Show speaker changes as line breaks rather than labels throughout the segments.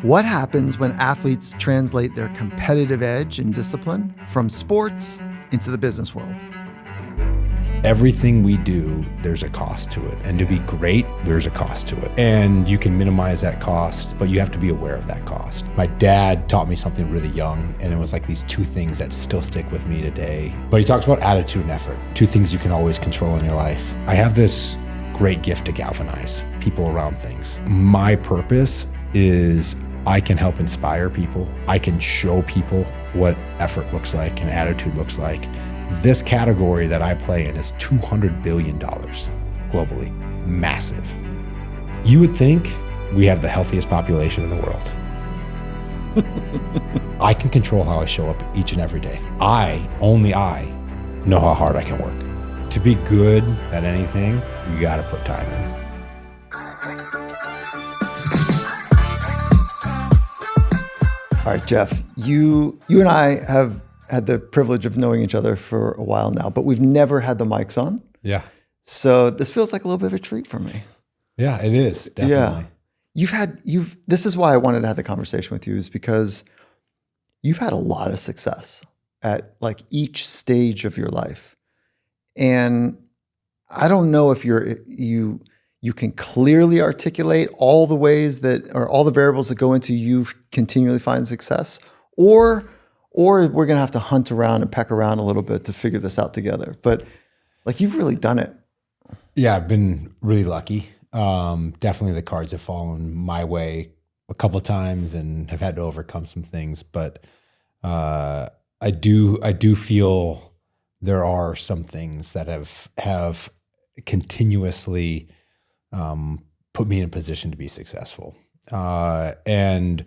What happens when athletes translate their competitive edge and discipline from sports into the business world?
Everything we do, there's a cost to it. And to be great, there's a cost to it. And you can minimize that cost, but you have to be aware of that cost. My dad taught me something really young, and it was like these two things that still stick with me today. But he talks about attitude and effort, two things you can always control in your life. I have this great gift to galvanize people around things. My purpose is I can help inspire people. I can show people what effort looks like and attitude looks like. This category that I play in is $200 billion globally, massive. You would think we have the healthiest population in the world. I can control how I show up each and every day. Only I, know how hard I can work. To be good at anything, you gotta put time in.
All right, Jeff, you and I have had the privilege of knowing each other for a while now, but we've never had the mics on.
Yeah.
So this feels like a little bit of a treat for me.
Yeah, it is, definitely.
Yeah. This is why I wanted to have the conversation with you, is because you've had a lot of success at like each stage of your life. And I don't know if you can clearly articulate all the ways that, or all the variables that go into you continually finding success, or we're going to have to hunt around and peck around a little bit to figure this out together. But like, you've really done it.
Yeah, I've been really lucky. Definitely the cards have fallen my way a couple of times and have had to overcome some things. But I do feel there are some things that have continuously put me in a position to be successful. And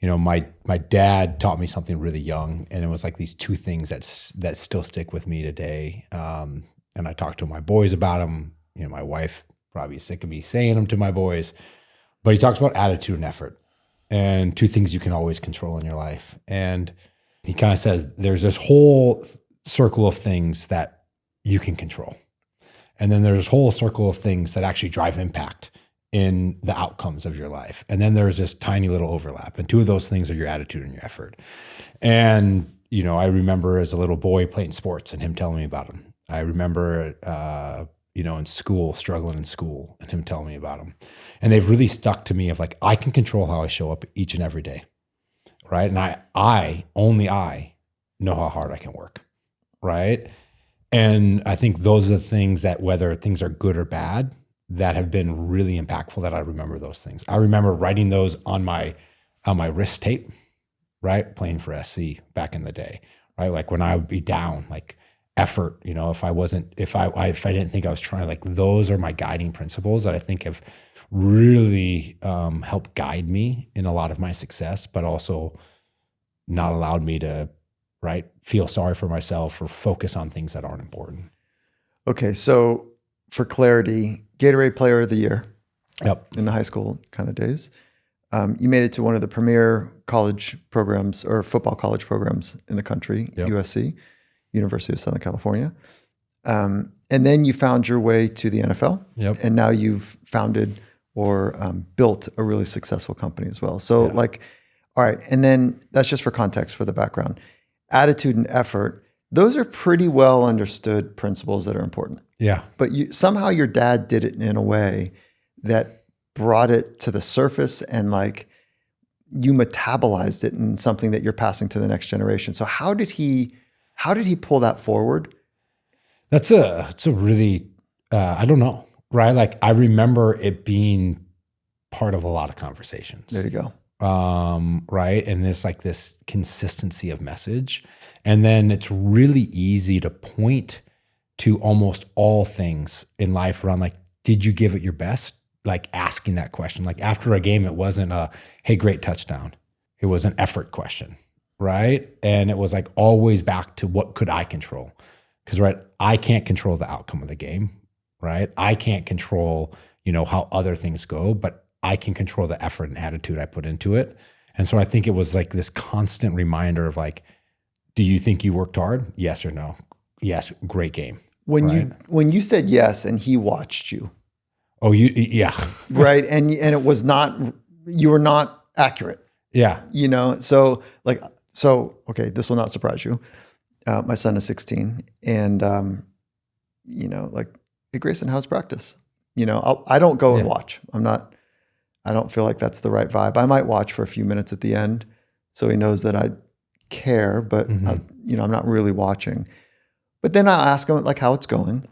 you know, my dad taught me something really young, and it was like these two things that still stick with me today. And I talk to my boys about them. You know, my wife probably is sick of me saying them to my boys, but he talks about attitude and effort, and two things you can always control in your life. And he kind of says there's this whole circle of things that you can control, and then there's this whole circle of things that actually drive impact in the outcomes of your life. And then there's this tiny little overlap. And two of those things are your attitude and your effort. And, you know, I remember as a little boy playing sports and him telling me about them. I remember, in school, struggling in school, and him telling me about them. And they've really stuck to me of like, I can control how I show up each and every day. Right. And only I know how hard I can work. Right. And I think those are the things that, whether things are good or bad, that have been really impactful, that I remember those things. I remember writing those on my wrist tape, right? Playing for SC back in the day, right? Like when I would be down, like effort, you know, if I didn't think I was trying, like those are my guiding principles that I think have really helped guide me in a lot of my success, but also not allowed me to, right, feel sorry for myself or focus on things that aren't important.
Okay, so for clarity, Gatorade Player of the Year.
Yep.
In the high school kind of days. You made it to one of the premier college programs, or football college programs in the country,
Yep.
USC, University of Southern California. And then you found your way to the NFL.
Yep.
And now you've founded or built a really successful company as well. So all right. And then that's just for context, for the background. Attitude and effort, those are pretty well understood principles that are important.
Yeah.
But somehow your dad did it in a way that brought it to the surface, and like you metabolized it in something that you're passing to the next generation. So how did he pull that forward?
It's a really, I don't know, right? Like I remember it being part of a lot of conversations.
There you go.
Right. And there's like this consistency of message. And then it's really easy to point to almost all things in life around like, did you give it your best? Like asking that question. Like after a game, it wasn't a, hey, great touchdown. It was an effort question, right? And it was like always back to what could I control? Because, right, I can't control the outcome of the game, right? I can't control, how other things go, but I can control the effort and attitude I put into it. And so I think it was like this constant reminder of like, do you think you worked hard? Yes or no? Yes, great game.
When you said yes and he watched you.
Oh, yeah.
Right. And it was not, you were not accurate.
Yeah.
Okay, this will not surprise you. My son is 16 and, like, hey, Grayson, how's practice? I don't go and watch. I don't feel like that's the right vibe. I might watch for a few minutes at the end so he knows that I care, but I'm not really watching. But then I'll ask him like how it's going.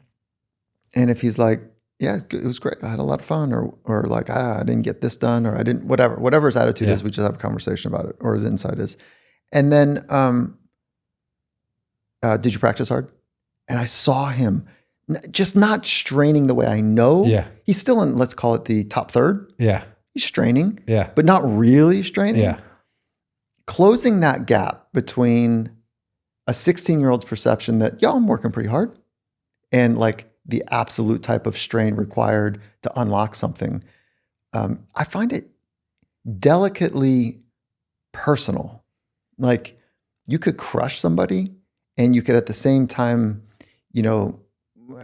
And if he's like, yeah, it was great, I had a lot of fun, or like, I didn't get this done, or I didn't, whatever his attitude is, we just have a conversation about it, or his insight is. And then, did you practice hard? And I saw him just not straining the way I know.
Yeah.
He's still in, let's call it the top third.
Yeah.
He's straining,
Yeah.
but not really straining.
Yeah.
Closing that gap between a 16-year-old's perception that, I'm working pretty hard, and like the absolute type of strain required to unlock something. I find it delicately personal. Like, you could crush somebody and you could at the same time,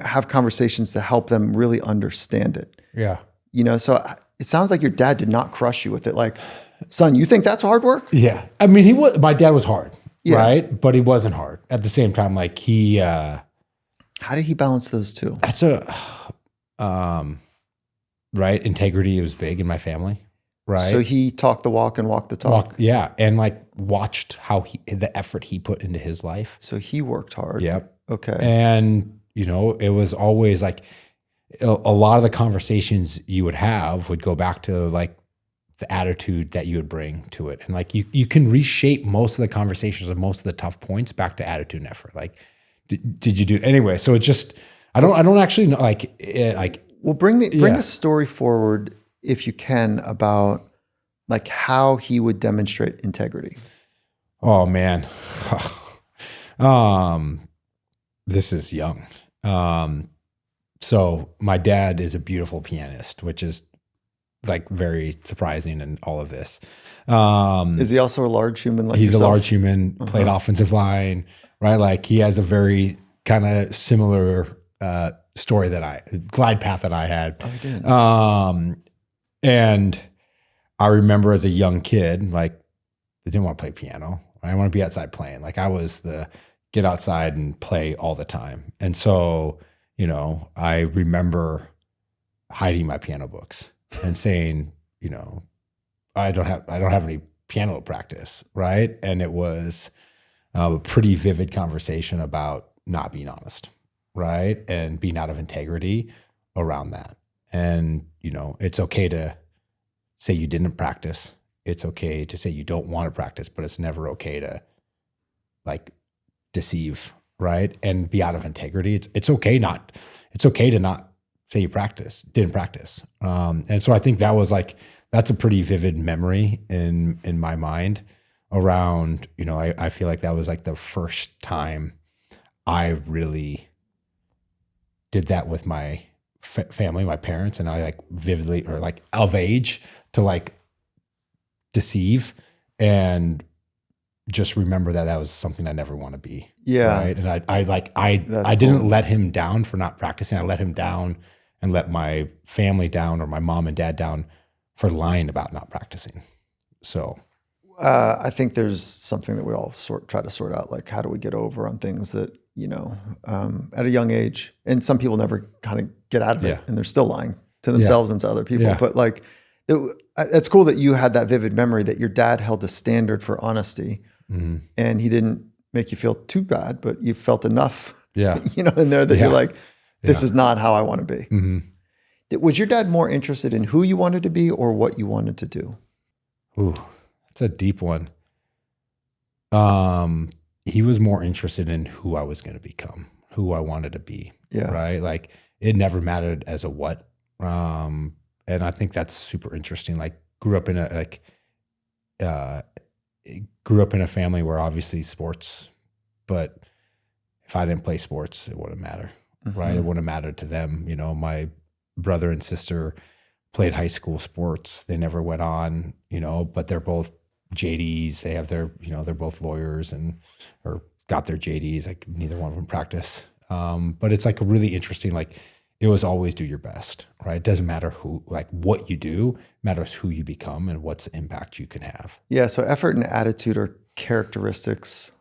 have conversations to help them really understand it.
Yeah.
So it sounds like your dad did not crush you with it. Like, son, you think that's hard work?
Yeah. I mean, my dad was hard, right? But he wasn't hard at the same time. Like
how did he balance those two?
That's right. Integrity was big in my family. Right.
So he talked the walk and walked the talk.
And like watched how the effort he put into his life.
So he worked hard.
Yep.
Okay.
And, it was always like a lot of the conversations you would have would go back to like the attitude that you would bring to it. And like you can reshape most of the conversations and most of the tough points back to attitude and effort. Like, did you do anyway? So it's just, I don't actually know,
well, bring a story forward if you can about like how he would demonstrate integrity.
Oh man. This is young. So my dad is a beautiful pianist, which is like very surprising in all of this.
Is he also a large human like
he's
yourself?
A large human, played offensive line, right? Like he has a very kind of similar story glide path that I had.
Oh, he did.
And I remember as a young kid, like I didn't want to play piano. I want to be outside playing. Like I was the get outside and play all the time. And so, I remember hiding my piano books and saying, I don't have any piano practice. Right. And it was a pretty vivid conversation about not being honest. Right. And being out of integrity around that. And, it's okay to say you didn't practice. It's okay to say you don't want to practice, but it's never okay to like deceive, right? And be out of integrity. It's okay to not say you didn't practice. And so I think that's a pretty vivid memory in my mind around, I feel like that was like the first time I really did that with my family, my parents, and I like vividly or like of age to like deceive and just remember that was something I never want to be.
Yeah.
Right. And I didn't let him down for not practicing. I let him down and let my family down or my mom and dad down for lying about not practicing. So
I think there's something that we all try to sort out. Like, how do we get over on things that, at a young age, and some people never kind of get out of it and they're still lying to themselves and to other people. But like, it's cool that you had that vivid memory that your dad held a standard for honesty and he didn't make you feel too bad, but you felt enough, in there that you're like, this is not how I want to be. Mm-hmm. Was your dad more interested in who you wanted to be or what you wanted to do?
Ooh, that's a deep one. He was more interested in who I was going to become, who I wanted to be. Yeah. Right. Like it never mattered as a what. And I think that's super interesting. Like grew up in a family where obviously sports, but if I didn't play sports, it wouldn't matter. Mm-hmm. Right. It wouldn't matter to them. My brother and sister played high school sports. They never went on, but they're both JDs. They have their, they're both lawyers or got their JDs. Like neither one of them practice. But it's like a really interesting, like it was always do your best, right? It doesn't matter what you do, it matters who you become and what's the impact you can have.
Yeah. So effort and attitude are characteristics,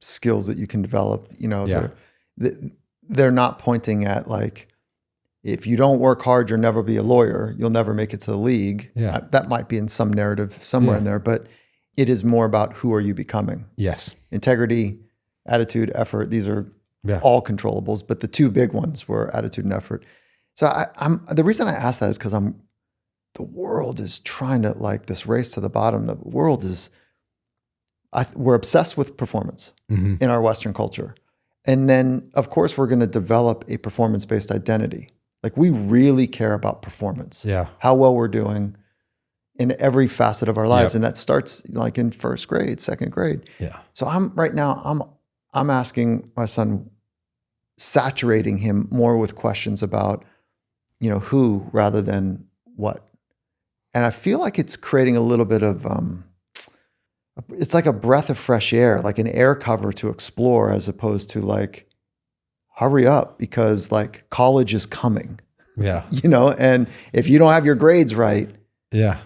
skills that you can develop. They're not pointing at like, if you don't work hard, you'll never be a lawyer. You'll never make it to the league.
Yeah.
That might be in some narrative somewhere in there, but it is more about who are you becoming?
Yes.
Integrity, attitude, effort. These are all controllables, but the two big ones were attitude and effort. So I'm the reason I ask that is because the world is trying to, like, this race to the bottom. The world is, we're obsessed with performance in our Western culture. And then of course we're going to develop a performance-based identity. Like, we really care about performance, how well we're doing in every facet of our lives. And that starts like in first grade, second grade.
Yeah.
So I'm asking my son, saturating him more with questions about, who rather than what. And I feel like it's creating a little bit of, it's like a breath of fresh air, like an air cover to explore, as opposed to like, hurry up because like college is coming.
Yeah.
And if you don't have your grades right.
Yeah.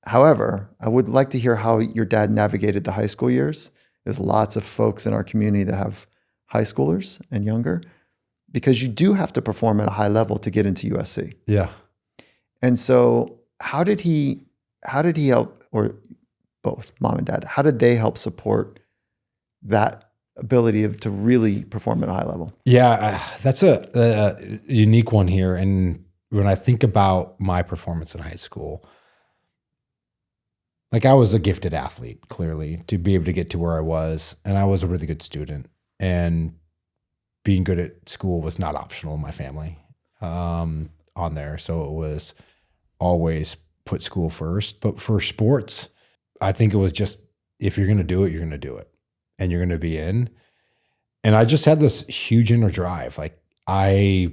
However, I would like to hear how your dad navigated the high school years. There's lots of folks in our community that have high schoolers and younger, because you do have to perform at a high level to get into USC.
Yeah.
And so how did he help, or both mom and dad, how did they help support that ability to really perform at a high level?
Yeah, that's a unique one here. And when I think about my performance in high school, like, I was a gifted athlete, clearly, to be able to get to where I was. And I was a really good student. And being good at school was not optional in my family on there. So it was always put school first. But for sports, I think it was just, if you're going to do it, you're going to do it. And you're going to be in. And I just had this huge inner drive. Like, I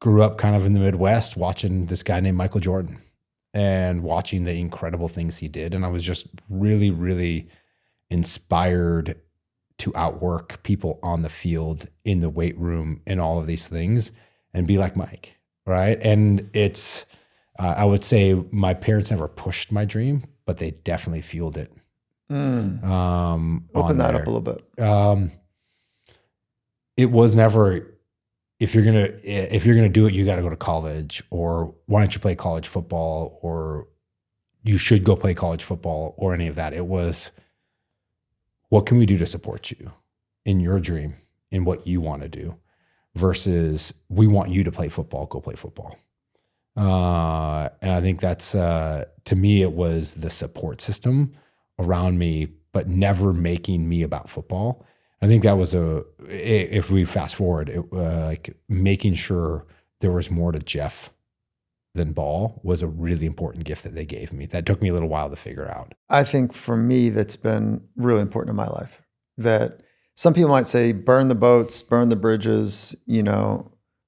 grew up kind of in the Midwest watching this guy named Michael Jordan and watching the incredible things he did. And I was just really, really inspired to outwork people on the field, in the weight room, in all of these things, and be like Mike, right? And it's, I would say my parents never pushed my dream, but they definitely fueled it.
Open that up a little bit.
It was never, if you're gonna do it, you got to go to college, or why don't you play college football, or you should go play college football, or any of that. It was, what can we do to support you in your dream, in what you want to do, versus we want you to play football, go play football. And I think that's, to me, it was the support system around me, but never making me about football. I think that was if we fast forward, like, making sure there was more to Jeff than ball was a really important gift that they gave me. That took me a little while to figure out.
I think for me, that's been really important in my life. That some people might say, burn the boats, burn the bridges,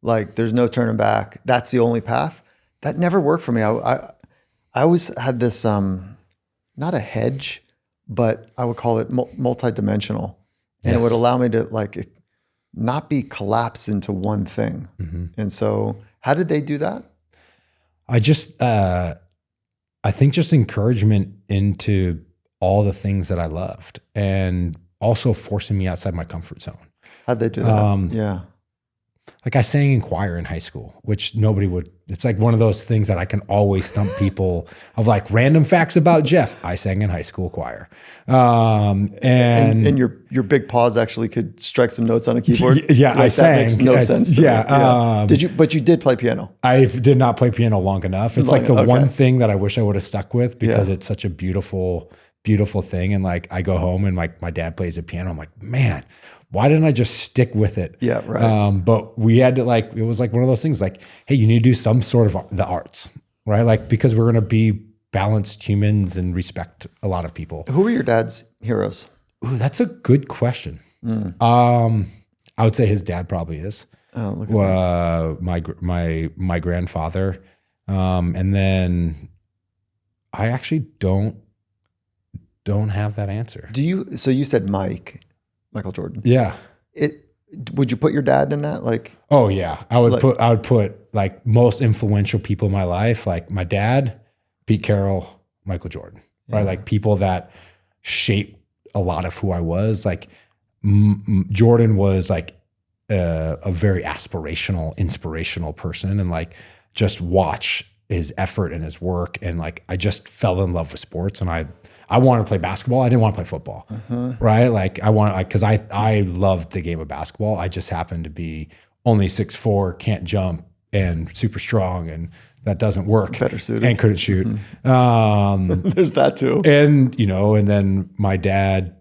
like, there's no turning back. That's the only path. That never worked for me. I always had this, not a hedge, but I would call it multidimensional. And it would allow me to, like, not be collapsed into one thing. And so how did they do that?
I think just encouragement into all the things that I loved, and also forcing me outside my comfort zone.
How'd they do that? Yeah.
Like, I sang in choir in high school, which nobody would. It's like one of those things that I can always stump people of, like, random facts about Jeff. I sang in high school choir.
And your big paws actually could strike some notes on a keyboard.
Yeah,
like,
I sang.
That makes no sense to me. Yeah. But you did play piano.
I did not play piano long enough. It's like the one thing that I wish I would have stuck with, because it's such a beautiful, beautiful thing. And, like, I go home and, like, my dad plays the piano. I'm like, man, why didn't I just stick with it?
Yeah, right.
But we had to, like, it was like one of those things, like, hey, you need to do some sort of the arts, right? Like, because we're going to be balanced humans and respect a lot of people.
Who were your dad's heroes?
Ooh, that's a good question. I would say his dad probably is.
Oh, look at that.
My grandfather. And then I actually don't have that answer.
So you said Michael Jordan.
Yeah.
would you put your dad in that? Like,
Oh yeah, I would put like most influential people in my life, like my dad, Pete Carroll, Michael Jordan, right? Like people that shaped a lot of who I was. Like Jordan was like a very aspirational, inspirational person, and like just watch his effort and his work, and like I just fell in love with sports, and I wanted to play basketball. I didn't want to play football, right? Like because I loved the game of basketball. I just happened to be only 6'4", can't jump, and super strong, and that doesn't work.
Better suited.
And couldn't shoot.
There's that too.
And, and then my dad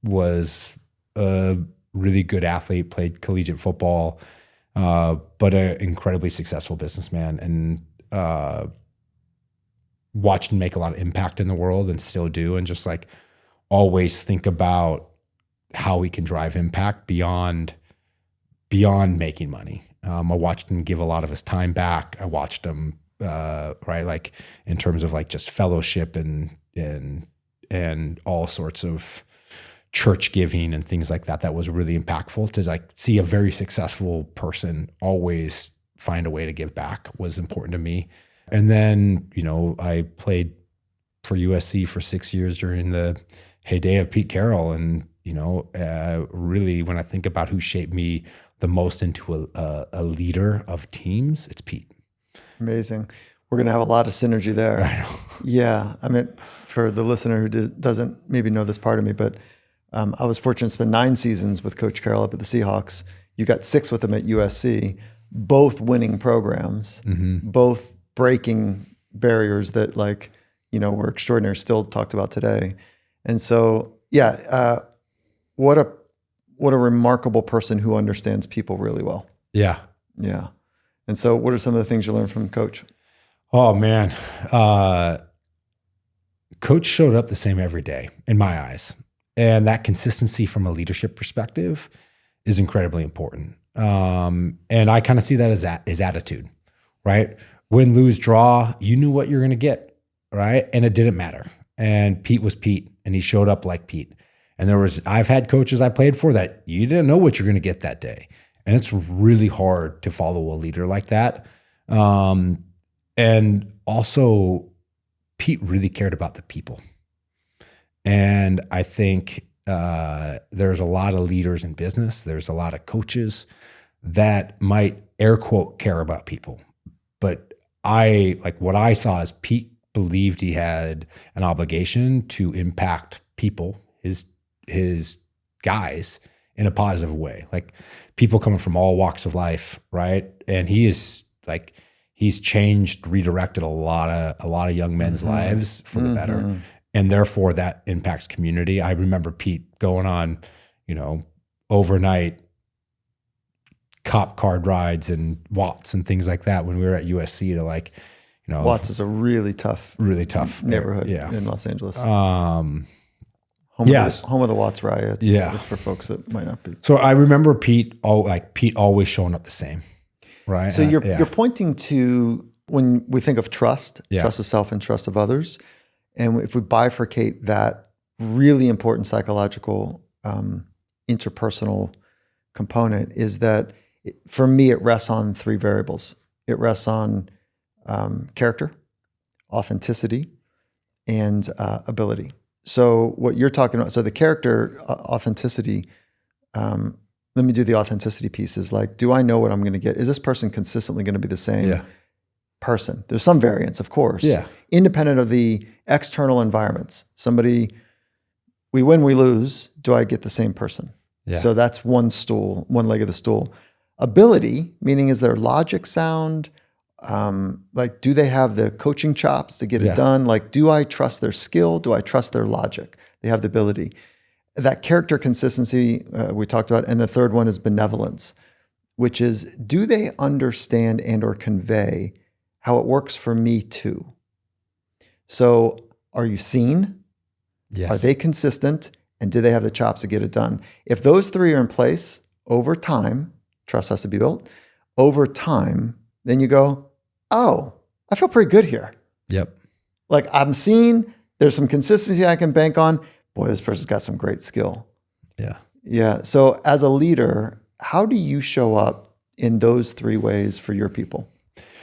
was a really good athlete, played collegiate football, but an incredibly successful businessman, and watched him make a lot of impact in the world and still do. And just like always think about how we can drive impact beyond making money. I watched him give a lot of his time back. I watched him, right, like in terms of like just fellowship and all sorts of church giving and things like that. That was really impactful. To like see a very successful person always find a way to give back was important to me. And then, I played for USC for 6 years during the heyday of Pete Carroll. And, really when I think about who shaped me the most into a leader of teams, it's Pete.
Amazing. We're going to have a lot of synergy there.
I know.
Yeah. I mean, for the listener who doesn't maybe know this part of me, but I was fortunate to spend 9 seasons with Coach Carroll up at the Seahawks. You got 6 with him at USC, both winning programs, both breaking barriers that were extraordinary, still talked about today. And so, what a remarkable person who understands people really well.
Yeah.
Yeah. And so what are some of the things you learned from Coach?
Oh man. Coach showed up the same every day in my eyes. And that consistency from a leadership perspective is incredibly important. And I kind of see that as his attitude, right? Win, lose, draw, you knew what you're going to get, right? And it didn't matter. And Pete was Pete, and he showed up like Pete. And I've had coaches I played for that you didn't know what you're going to get that day. And it's really hard to follow a leader like that. And also Pete really cared about the people. And I think there's a lot of leaders in business. There's a lot of coaches that might air quote care about people. But what I saw is Pete believed he had an obligation to impact people, his guys, in a positive way. Like people coming from all walks of life, right? And he's changed, redirected a lot of young men's lives for the better. And therefore that impacts community. I remember Pete going on, overnight cop card rides and Watts and things like that when we were at USC to
Watts is a really tough neighborhood in Los Angeles. Home of the Watts riots.
Yeah.
For folks that might not be.
So I remember Pete always showing up the same, right?
So you're pointing to when we think of trust of self and trust of others. And if we bifurcate that really important psychological interpersonal component, is that for me, it rests on 3 variables. It rests on character, authenticity, and ability. So what you're talking about, so the character, authenticity, let me do the authenticity piece, is like, do I know what I'm going to get? Is this person consistently going to be the same person? There's some variance, of course, independent of the external environments. Somebody, we win, we lose. Do I get the same person? Yeah. So that's one leg of the stool. Ability, meaning is their logic sound? Do they have the coaching chops to get it done? Like, do I trust their skill? Do I trust their logic? They have the ability. That character consistency we talked about. And the third one is benevolence, which is, do they understand and or convey how it works for me too? So are you seen?
Yes.
Are they consistent? And do they have the chops to get it done? If those 3 are in place over time, trust has to be built. Over time, then you go, oh, I feel pretty good here.
Yep.
Like I'm seen, there's some consistency I can bank on. Boy, this person's got some great skill.
Yeah.
Yeah. So as a leader, how do you show up in those 3 ways for your people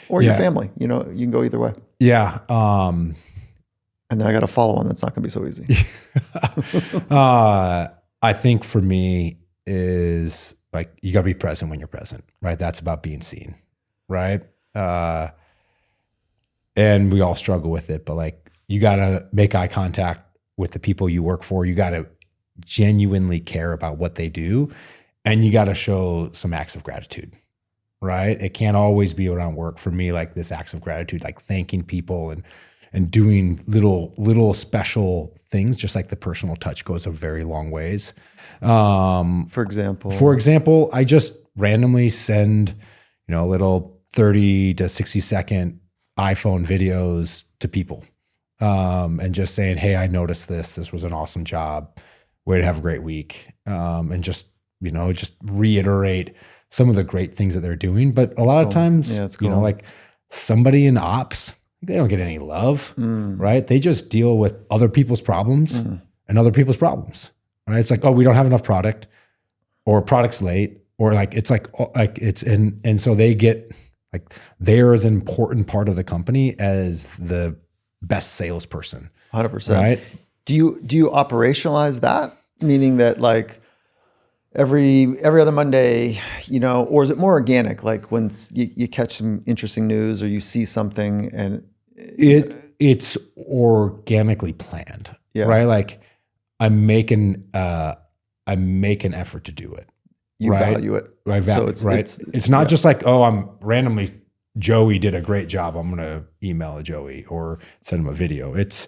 or your family? You know, you can go either way.
Yeah.
And then I got to follow on. That's not going to be so easy.
I think for me is like, you got to be present when you're present, right? That's about being seen, right? And we all struggle with it, but like, you got to make eye contact with the people you work for. You got to genuinely care about what they do, and you got to show some acts of gratitude, right? It can't always be around work. For me, like this acts of gratitude, like thanking people and doing little special things, just like the personal touch goes a very long ways.
For
example, I just randomly send, little 30 to 60 second iPhone videos to people, and just saying, hey, I noticed this. This was an awesome job. Way to have a great week. And just reiterate some of the great things that they're doing. But a lot of times, like somebody in ops, they don't get any love, right? They just deal with other people's problems and other people's problems, right? It's like, oh, we don't have enough product, or product's late, or like, it's like it's, and so they get like, they're as an important part of the company as the best salesperson.
100%.
Right?
Do you operationalize that? Meaning that like every other Monday, or is it more organic? Like when you catch some interesting news or you see something and
it's organically planned, right? Like I make an effort to do it.
You value it.
Right. So it's not just like, oh, I'm randomly, Joey did a great job, I'm going to email Joey or send him a video. It's,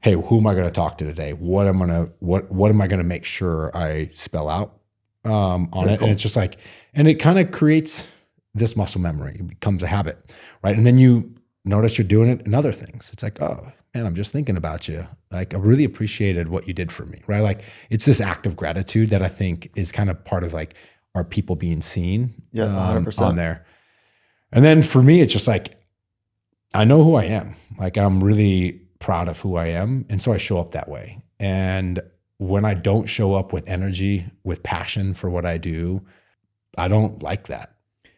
hey, who am I going to talk to today? What am I going to make sure I spell out on it? Cool. And it's just like, and it kind of creates this muscle memory. It becomes a habit, right? And then you notice you're doing it in other things. It's like, oh man, I'm just thinking about you. Like I really appreciated what you did for me, right? Like it's this act of gratitude that I think is kind of part of like our people being seen
100%.
On there. And then for me, it's just like, I know who I am. Like I'm really proud of who I am. And so I show up that way. And when I don't show up with energy, with passion for what I do, I don't like that.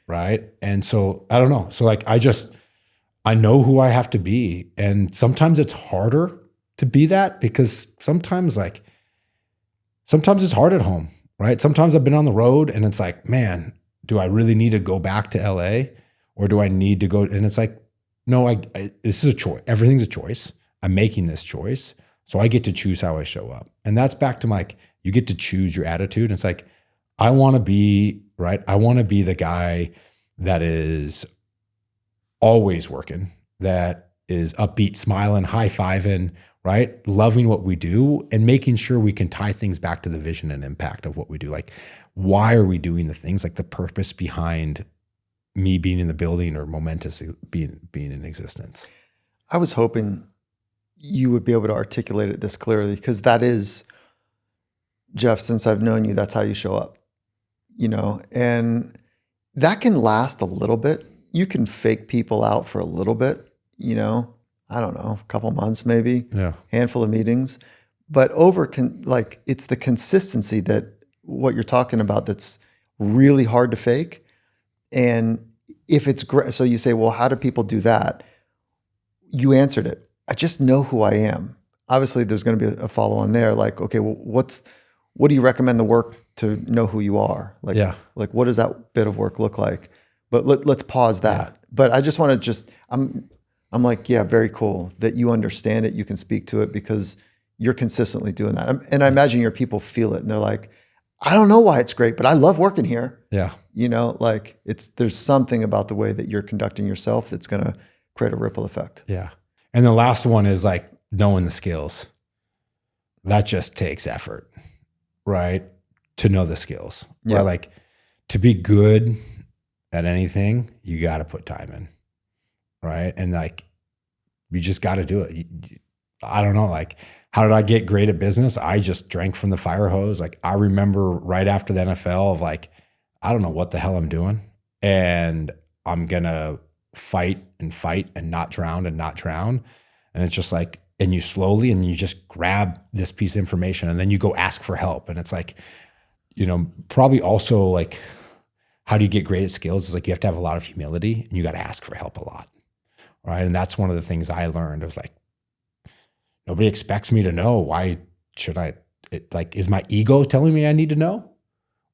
Right. And so I don't know. So like, I know who I have to be. And sometimes it's harder to be that because sometimes it's hard at home. Right. Sometimes I've been on the road and it's like, man, do I really need to go back to LA or do I need to go? And it's like, no, this is a choice. Everything's a choice. I'm making this choice. So I get to choose how I show up. And that's back to like, you get to choose your attitude. And it's like, I want to be, right? I want to be the guy that is always working, that is upbeat, smiling, high-fiving, right? Loving what we do and making sure we can tie things back to the vision and impact of what we do. Like, why are we doing the things? Like the purpose behind me being in the building or Momentous being in existence.
I was hoping you would be able to articulate it this clearly because that is, Jeff, since I've known you, that's how you show up, and that can last a little bit. You can fake people out for a little bit, I don't know, a couple months maybe, handful of meetings, but it's the consistency that what you're talking about that's really hard to fake. And if it's great, so you say, well, how do people do that? You answered it. I just know who I am. Obviously, there's going to be a follow on there. Like, okay, well, what do you recommend the work to know who you are? Like what does that bit of work look like? But let's pause that. Yeah. But I just want to I'm like, yeah, very cool that you understand it. You can speak to it because you're consistently doing that. And I imagine your people feel it and they're like, I don't know why it's great, but I love working here.
Yeah.
There's something about the way that you're conducting yourself that's going to create a ripple effect.
Yeah. And the last one is like knowing the skills. That just takes effort, right? To know the skills. Yeah. Right? Like to be good at anything, you got to put time in, right? And like, you just got to do it. I don't know, like, how did I get great at business? I just drank from the fire hose. Like, I remember right after the NFL of like, I don't know what the hell I'm doing. And I'm going to fight and not drown. And it's just like, and you slowly, and you just grab this piece of information and then you go ask for help. And it's like, probably also like, how do you get great at skills? Is like, you have to have a lot of humility and you got to ask for help a lot. Right. And that's one of the things I learned. I was like, nobody expects me to know. Why should I? Is my ego telling me I need to know?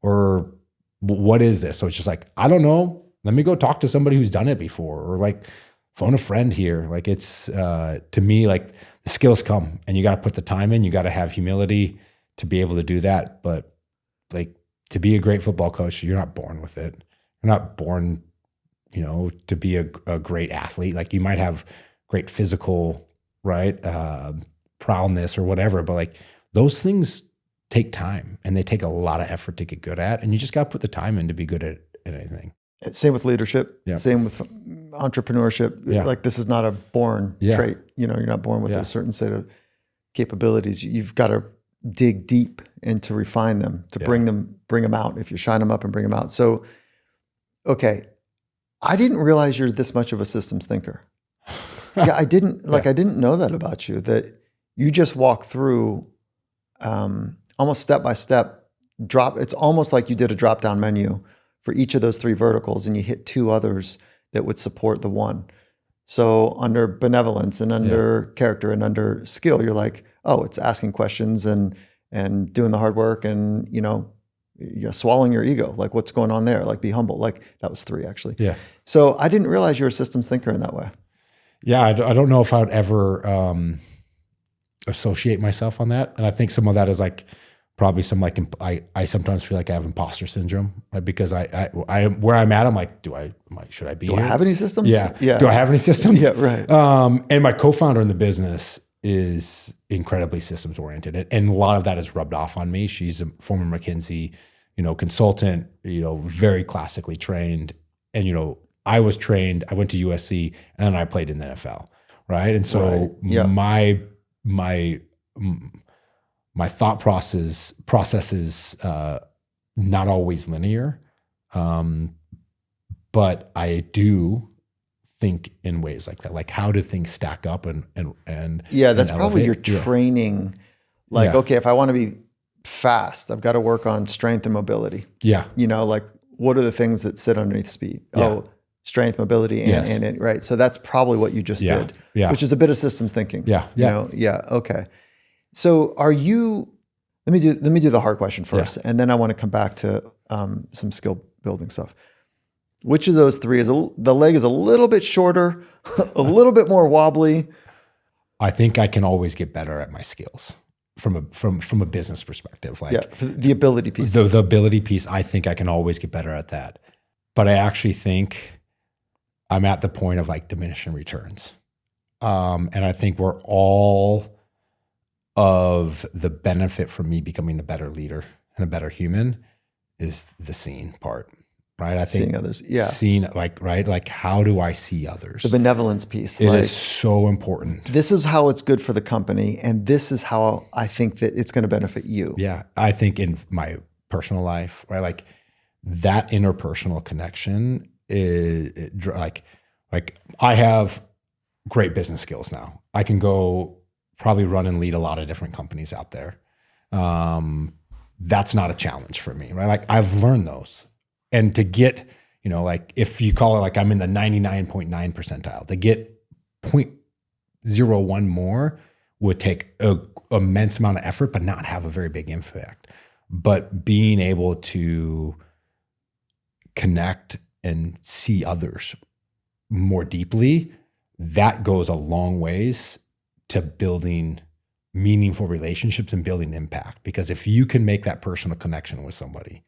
Or what is this? So it's just like, I don't know. Let me go talk to somebody who's done it before, or like phone a friend here. Like it's, to me, like the skills come and you got to put the time in, you got to have humility to be able to do that. But like, to be a great football coach, you're not born with it. You're not born, to be a great athlete. Like, you might have great physical, right, prowess or whatever, but like those things take time and they take a lot of effort to get good at. And you just got to put the time in to be good at anything.
Same with leadership.
Yeah.
Same with entrepreneurship.
Yeah.
Like, this is not a born trait. You're not born with a certain set of capabilities. You've got to dig deep and to refine them, to bring them out. If you shine them up and bring them out. So, okay, I didn't realize you're this much of a systems thinker. I didn't know that about you, that you just walk through almost step by step it's almost like you did a drop down menu for each of those 3 verticals and you hit 2 others that would support the one. So under benevolence and under character and under skill, you're like, oh, it's asking questions and doing the hard work and, swallowing your ego. Like, what's going on there? Like, be humble. Like, that was 3 actually.
Yeah.
So I didn't realize you were a systems thinker in that way.
Yeah. I don't know if I would ever associate myself on that. And I think some of that is like, probably some like, I sometimes feel like I have imposter syndrome, right? Because I where I'm at, I'm like, should I be
Do
here?
I have any systems?
Yeah. Do I have any systems?
Yeah, right.
And my co-founder in the business is incredibly systems oriented. And a lot of that is rubbed off on me. She's a former McKinsey, consultant, very classically trained. And, I was trained, I went to USC and then I played in the NFL. Right. And so my thought process is not always linear. But I do think in ways like that. Like, how do things stack up and
that's probably your training. Like, okay, if I want to be fast, I've got to work on strength and mobility.
Yeah.
Like, what are the things that sit underneath speed?
Yeah.
Oh, strength, mobility, and right. So that's probably what you just did, which is a bit of systems thinking.
Yeah.
Okay. So let me do the hard question first, and then I want to come back to some skill building stuff. Which of those 3 the leg is a little bit shorter, a little bit more wobbly?
I think I can always get better at my skills from a business perspective. Like,
the ability piece.
The ability piece, I think I can always get better at that. But I actually think I'm at the point of like diminishing returns. And I think we're all of the benefit from me becoming a better leader and a better human is the seeing part, right? I think
seeing others.
Seeing like how do I see others?
The benevolence piece.
It is so important.
This is how it's good for the company. And this is how I think that it's going to benefit you.
Yeah. I think in my personal life, right? Like that interpersonal connection is like I have great business skills now. I can go probably run and lead a lot of different companies out there. That's not a challenge for me, right? Like I've learned those. And to get, like if you call it like I'm in the 99.9 percentile, to get 0.01 more would take an immense amount of effort, but not have a very big impact. But being able to connect and see others more deeply, that goes a long ways to building meaningful relationships and building impact. Because if you can make that personal connection with somebody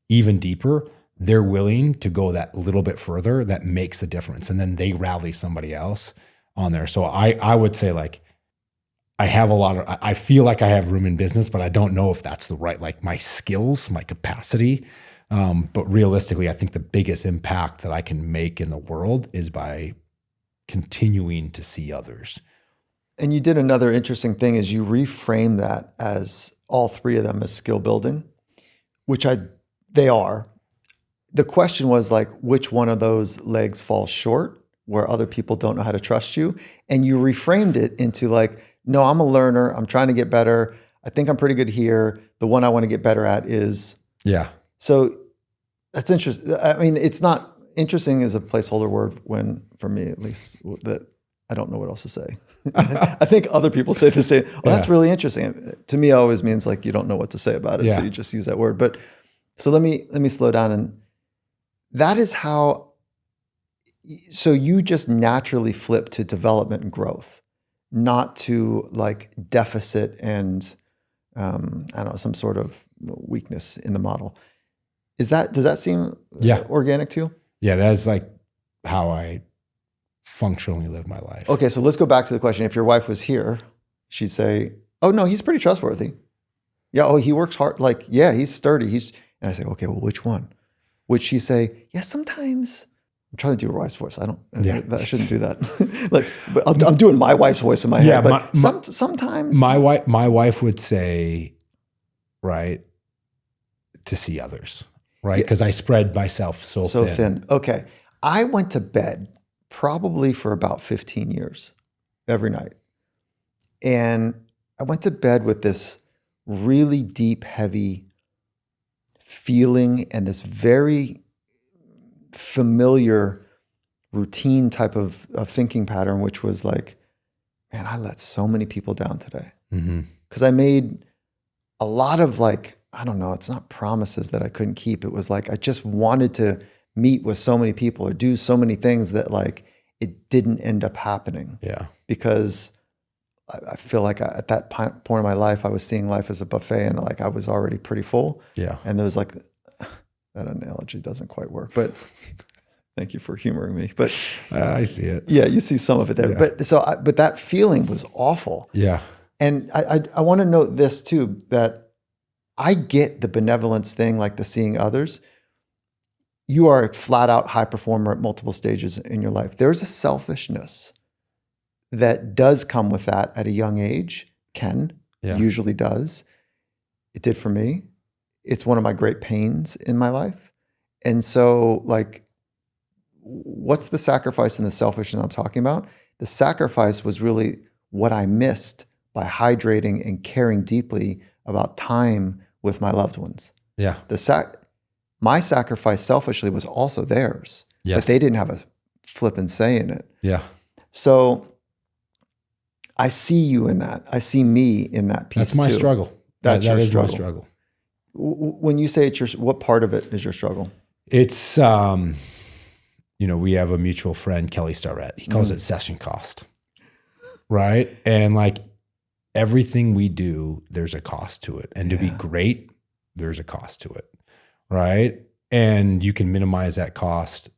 even deeper, they're willing to go that little bit further. That makes a difference. And then they rally somebody else on there. So I would say like, I feel like I have room in business, but I don't know if that's the right, like my skills, my capacity. But realistically, I think the biggest impact that I can make in the world is by continuing to see others.
And you did another interesting thing is you reframe that as all 3 of them as skill building, which they are. The question was like, which one of those legs falls short where other people don't know how to trust you? And you reframed it into like, no, I'm a learner. I'm trying to get better. I think I'm pretty good here. The one I want to get better at is
Yeah.
So that's interesting. I mean, it's not interesting as a placeholder word when, for me at least, that I don't know what else to say. I think other people say the same. Well, that's really interesting. To me, it always means like you don't know what to say about it. So you just use that word. But so let me slow down. And that is how, so you just naturally flip to development and growth, not to like deficit and I don't know, some sort of weakness in the model. Does that seem organic to you?
Yeah, that's like how I functionally live my life.
Okay, so let's go back to the question. If your wife was here, she'd say, "Oh no, he's pretty trustworthy. Yeah, oh, he works hard. Like, yeah, he's sturdy. And I say, okay, well, which one? Would she say, yeah, sometimes I'm trying to do a wife's voice. I shouldn't do that. Like, but I'm doing my wife's voice in my head. But sometimes
my wife would say, right, to see others, right? Because I spread myself so thin.
Okay. I went to bed probably for about 15 years every night. And I went to bed with this really deep, heavy feeling and this very familiar routine type of thinking pattern, which was like, man, I let so many people down today. Because I made a lot of like, I don't know, it's not promises that I couldn't keep. It was like, I just wanted to meet with so many people or do so many things that like, it didn't end up happening.
Yeah.
Because I feel like at that point in my life, I was seeing life as a buffet and like I was already pretty full.
Yeah.
And there was like, that analogy doesn't quite work, but thank you for humoring me. But
I see it.
Yeah, you see some of it there. Yeah. But that feeling was awful.
Yeah.
And I want to note this too, that I get the benevolence thing, like the seeing others. You are a flat out high performer at multiple stages in your life. There's a selfishness that does come with that at a young age. Usually does. It did for me. It's one of my great pains in my life. And so like, what's the sacrifice and the selfishness I'm talking about? The sacrifice was really what I missed by hydrating and caring deeply about time with my loved ones.
Yeah.
My sacrifice selfishly was also theirs, but they didn't have a flippin' say in it.
Yeah.
So I see you in that. I see me in that piece.
That's my struggle.
That's your struggle.
My struggle.
When you say it's what part of it is your struggle?
It's, we have a mutual friend, Kelly Starrett. He calls it session cost, right? And like everything we do, there's a cost to it. And to be great, there's a cost to it, right? And you can minimize that cost,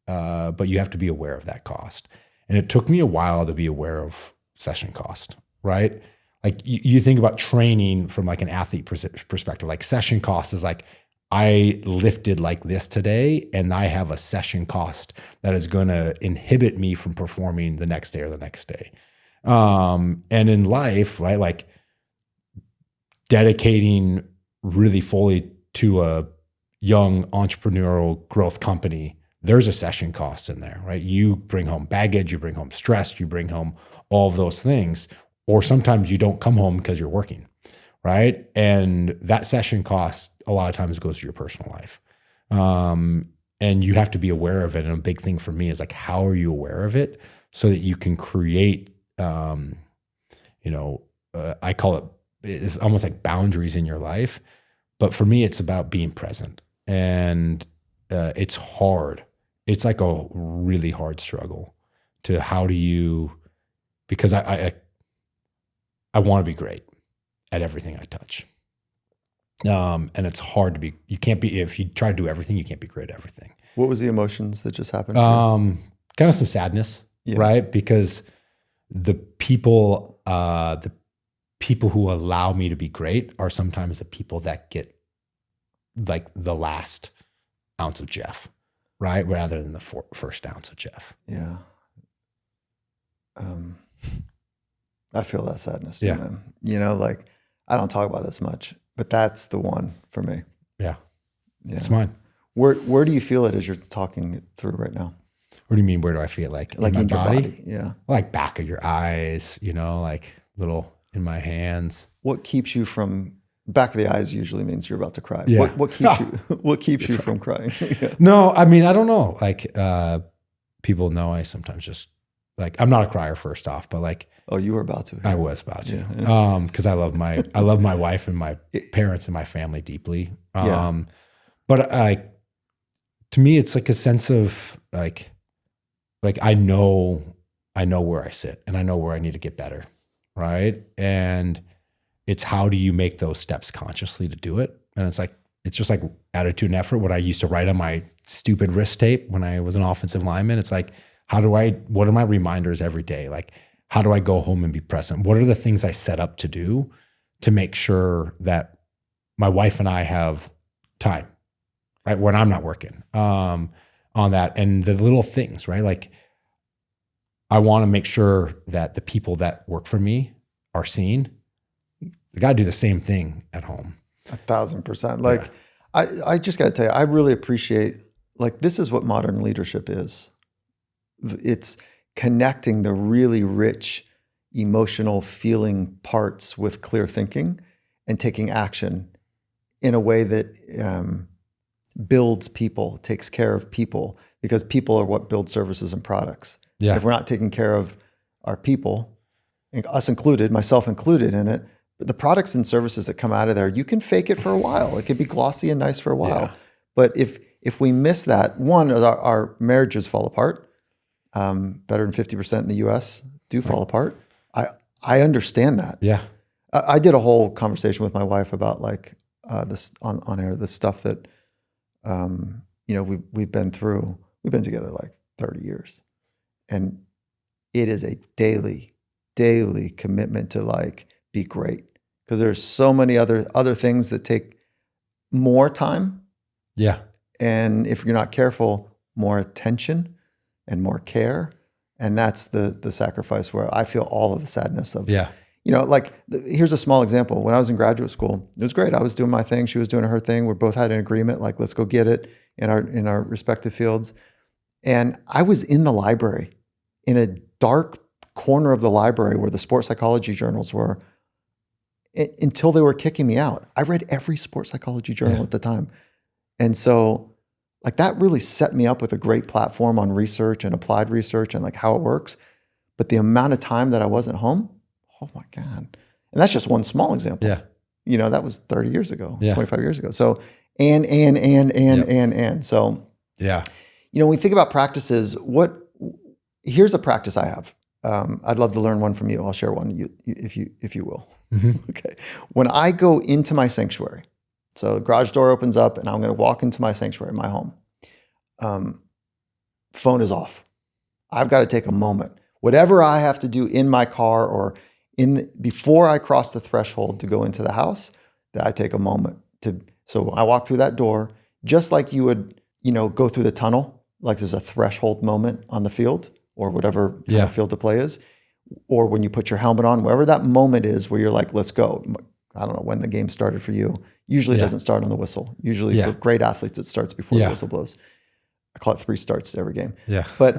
but you have to be aware of that cost. And it took me a while to be aware of session cost, right? Like you think about training from like an athlete perspective, like session cost is like, I lifted like this today and I have a session cost that is going to inhibit me from performing the next day or the next day. And in life, right, like dedicating really fully to a young entrepreneurial growth company, there's a session cost in there, right? You bring home baggage, you bring home stress, you bring home all of those things. Or sometimes you don't come home because you're working, right? And that session cost a lot of times goes to your personal life. And you have to be aware of it. And a big thing for me is like, how are you aware of it so that you can create, I call it's almost like boundaries in your life. But for me, it's about being present. And it's hard. It's like a really hard struggle to how do you, because I want to be great at everything I touch. And it's hard to be, you can't be, if you try to do everything, you can't be great at everything.
What was the emotions that just happened?
Kind of some sadness, right? Because the people who allow me to be great are sometimes the people that get like the last ounce of Jeff, right? Rather than the first ounce of Jeff.
Yeah. I feel that sadness too, man. Like I don't talk about this much, but that's the one for me.
Yeah. It's mine.
Where do you feel it as you're talking it through right now?
What do you mean? Where do I feel like
in my
body?
Your body? Yeah.
Like back of your eyes, like little in my hands.
What keeps you from back of the eyes usually means you're about to cry.
Yeah.
What keeps you, what keeps you from crying? Yeah.
No, I mean, I don't know. Like, people know I sometimes just like, I'm not a crier first off, but like,
Oh, you were about to.
I was about to,
Yeah.
cause I love my wife and my parents and my family deeply.
Yeah.
But to me, it's like a sense of like I know where I sit and I know where I need to get better. Right. And it's how do you make those steps consciously to do it? And it's just like attitude and effort. What I used to write on my stupid wrist tape when I was an offensive lineman. It's like, what are my reminders every day? Like, how do I go home and be present? What are the things I set up to do to make sure that my wife and I have time, right? When I'm not working, on that, and the little things, right? Like, I want to make sure that the people that work for me are seen. They got to do the same thing at home.
1,000%. Like, I just got to tell you, I really appreciate, like, this is what modern leadership is. It's connecting the really rich, emotional, feeling parts with clear thinking and taking action in a way that builds people, takes care of people, because people are what build services and products.
Yeah.
If we're not taking care of our people, us included, myself included in it, the products and services that come out of there, you can fake it for a while. It could be glossy and nice for a while.
Yeah.
But if we miss that, one, our marriages fall apart. Better than 50% in the US do fall apart. I understand that.
Yeah.
I did a whole conversation with my wife about like this on air, the stuff that we've been through. We've been together like 30 years. And it is a daily commitment to like be great. Because there's so many other things that take more time.
Yeah.
And if you're not careful, more attention and more care. And that's the sacrifice where I feel all of the sadness of, here's a small example. When I was in graduate school, it was great. I was doing my thing. She was doing her thing. We both had an agreement, like, let's go get it in our respective fields. And I was in the library, in a dark corner of the library where the sports psychology journals were, until they were kicking me out. I read every sports psychology journal at the time. And so, like, that really set me up with a great platform on research and applied research and like how it works. But the amount of time that I wasn't home, oh my God. And that's just one small example.
Yeah.
That was 30 years ago, 25 years ago. So, and. So,
yeah.
When we think about practices, here's a practice I have. I'd love to learn one from you. I'll share one if you will.
Mm-hmm.
Okay. When I go into my sanctuary, so the garage door opens up and I'm going to walk into my sanctuary, my home. Phone is off. I've got to take a moment. Whatever I have to do in my car or before I cross the threshold to go into the house, that I take a moment so I walk through that door, just like you would, go through the tunnel, like there's a threshold moment on the field or whatever kind of field to play is, or when you put your helmet on, wherever that moment is where you're like, let's go. I don't know when the game started for you. Usually it doesn't start on the whistle. Usually for great athletes, it starts before the whistle blows. I call it 3 starts to every game.
Yeah.
But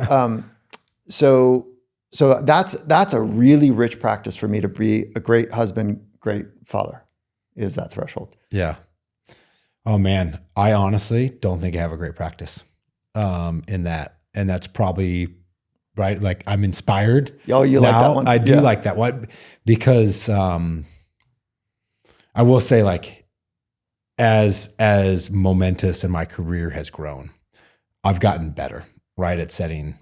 so that's a really rich practice for me to be a great husband, great father, is that threshold.
Yeah. Oh man, I honestly don't think I have a great practice in that. And that's probably right. Like, I'm inspired.
Oh, you
now.
Like that one?
I do like that one because I will say, like, as Momentous and my career has grown, I've gotten better, right, at setting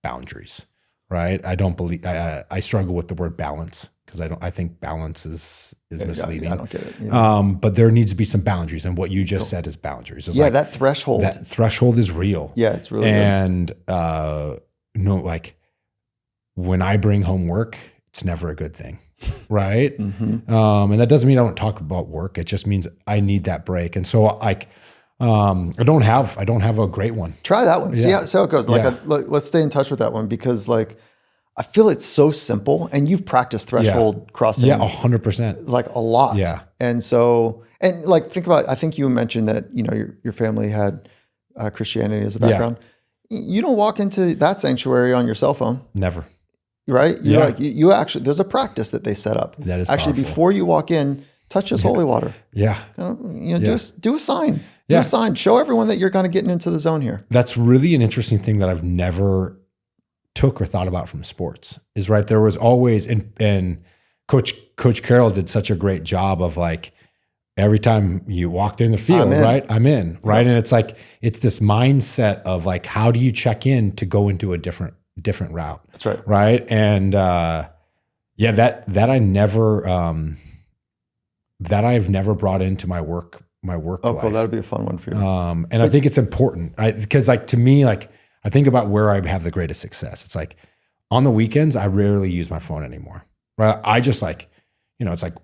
boundaries, right? I don't believe I struggle with the word balance because I think balance is misleading.
I don't get it.
But there needs to be some boundaries, and what you just said is boundaries. It's like,
that threshold.
That threshold is real.
Yeah, it's really
and like, when I bring home work, it's never a good thing. Right.
Mm-hmm.
And that doesn't mean I don't talk about work. It just means I need that break. And so, like, I don't have a great one.
Try that one. See how it goes. Let's stay in touch with that one, because like, I feel it's so simple, and you've practiced threshold crossing.
Yeah. 100%.
Like a lot.
Yeah.
And so, and like, think about, I think you mentioned that, your family had Christianity as a background. You don't walk into that sanctuary on your cell phone.
Never.
Right? You're like, you actually, there's a practice that they set up.
That is
actually
powerful.
Before you walk in Touch his holy water.
Yeah.
Just do a sign. Do
Yeah.
a sign. Show everyone that you're kind of getting into the zone here.
That's really an interesting thing that I've never took or thought about from sports is right. There was always, and Coach Carroll did such a great job of like, every time you walked in the field, right? I'm in, right? And it's like, it's this mindset of like, how do you check in to go into a different route?
That's right.
Right. And, that I never, that I've never brought into my work life.
Cool. That'll be a fun one for you.
And I think it's important because like, to me, like I think about where I have the greatest success. It's like on the weekends, I rarely use my phone anymore. Right. I just like, it's like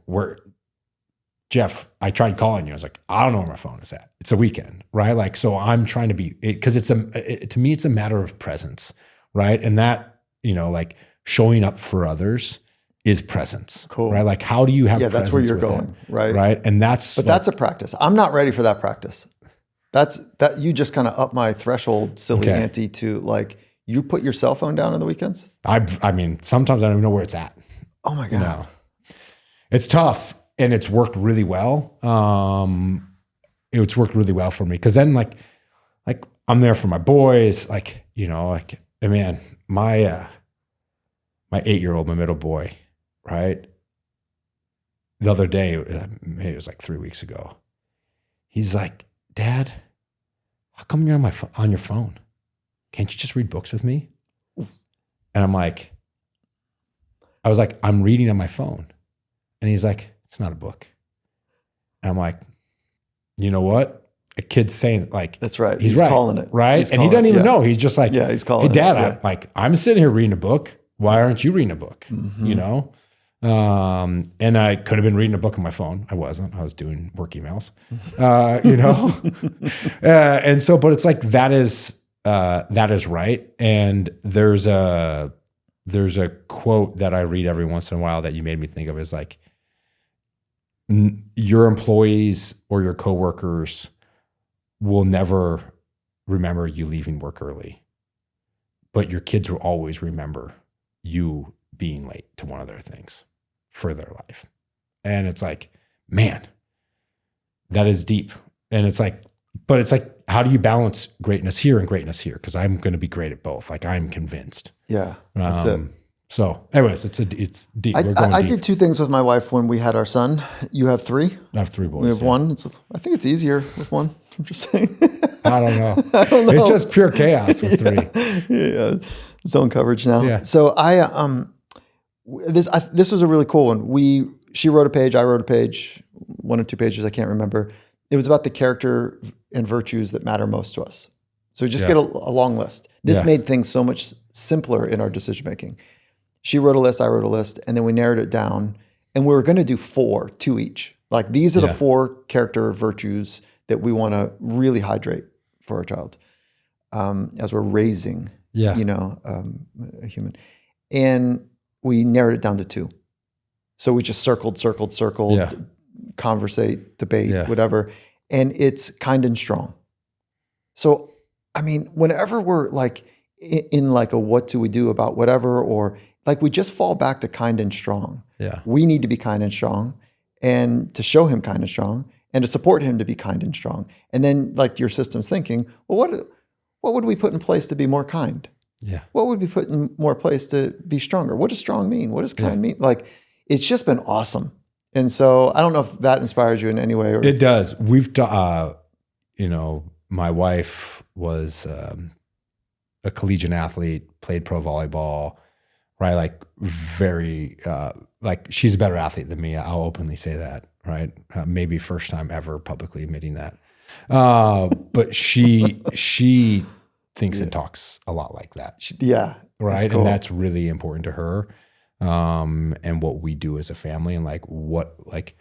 Jeff, I tried calling you. I was like, I don't know where my phone is at. It's a weekend, right? Like, so I'm trying to be, because to me, it's a matter of presence, right? And that, like showing up for others is presence,
cool,
right? Like, how do you have?
Yeah, that's where you're going, right?
Right, and that's
a practice. I'm not ready for that practice. That you just kind of up my threshold, silly ante, to like you put your cell phone down on the weekends.
I mean, sometimes I don't even know where it's at.
Oh my God,
it's tough. And it's worked really well. It's worked really well for me because then, like I'm there for my boys. Like man, my 8-year-old, my middle boy, right? The other day, maybe it was like 3 weeks ago. He's like, "Dad, how come you're on your phone? Can't you just read books with me?" And I was like, "I'm reading on my phone," and he's like, "It's not a book." And I'm like, you know what? A kid's saying like,
that's right.
He's
right.
calling it. Right. And he doesn't even know. He's just like,
he's calling
"Hey Dad, I'm sitting here reading a book. Why aren't you reading a book?"
Mm-hmm.
And I could have been reading a book on my phone. I wasn't. I was doing work emails, and so, but it's like, that is right. And there's a quote that I read every once in a while that you made me think of, is like, your employees or your coworkers will never remember you leaving work early, but your kids will always remember you being late to one of their things for their life. And it's like, man, that is deep. And it's like, but it's like, how do you balance greatness here and greatness here? Because I'm going to be great at both. Like, I'm convinced.
Yeah, that's it.
So anyways, it's deep.
I did 2 things with my wife when we had our son. You have 3?
I have 3 boys.
We have 1. I think it's easier with 1. I'm just saying.
I don't know. It's just pure chaos with 3.
Yeah. Zone coverage now.
Yeah.
So this was a really cool one. She wrote a page, I wrote a page, 1 or 2 pages, I can't remember. It was about the character and virtues that matter most to us. So we just get a long list. This made things so much simpler in our decision making. She wrote a list, I wrote a list, and then we narrowed it down. And we were going to do 4, 2 each. Like, these are the 4 character virtues that we want to really hydrate for our child as we're raising, a human. And we narrowed it down to 2. So we just circled, conversate, debate, whatever. And it's kind and strong. So, I mean, whenever we're like in like a what do we do about whatever, or like we just fall back to kind and strong.
Yeah.
We need to be kind and strong, and to show him kind and strong, and to support him to be kind and strong. And then like your system's thinking, well, what would we put in place to be more kind?
Yeah.
What would we put in more place to be stronger? What does strong mean? What does kind mean? Like, it's just been awesome. And so I don't know if that inspires you in any way.
It does. We've, my wife was a collegiate athlete, played pro volleyball, right? Like very, like she's a better athlete than me. I'll openly say that, right? Maybe first time ever publicly admitting that. But she thinks and talks a lot like that. Right. Cool. And that's really important to her. And what we do as a family, and it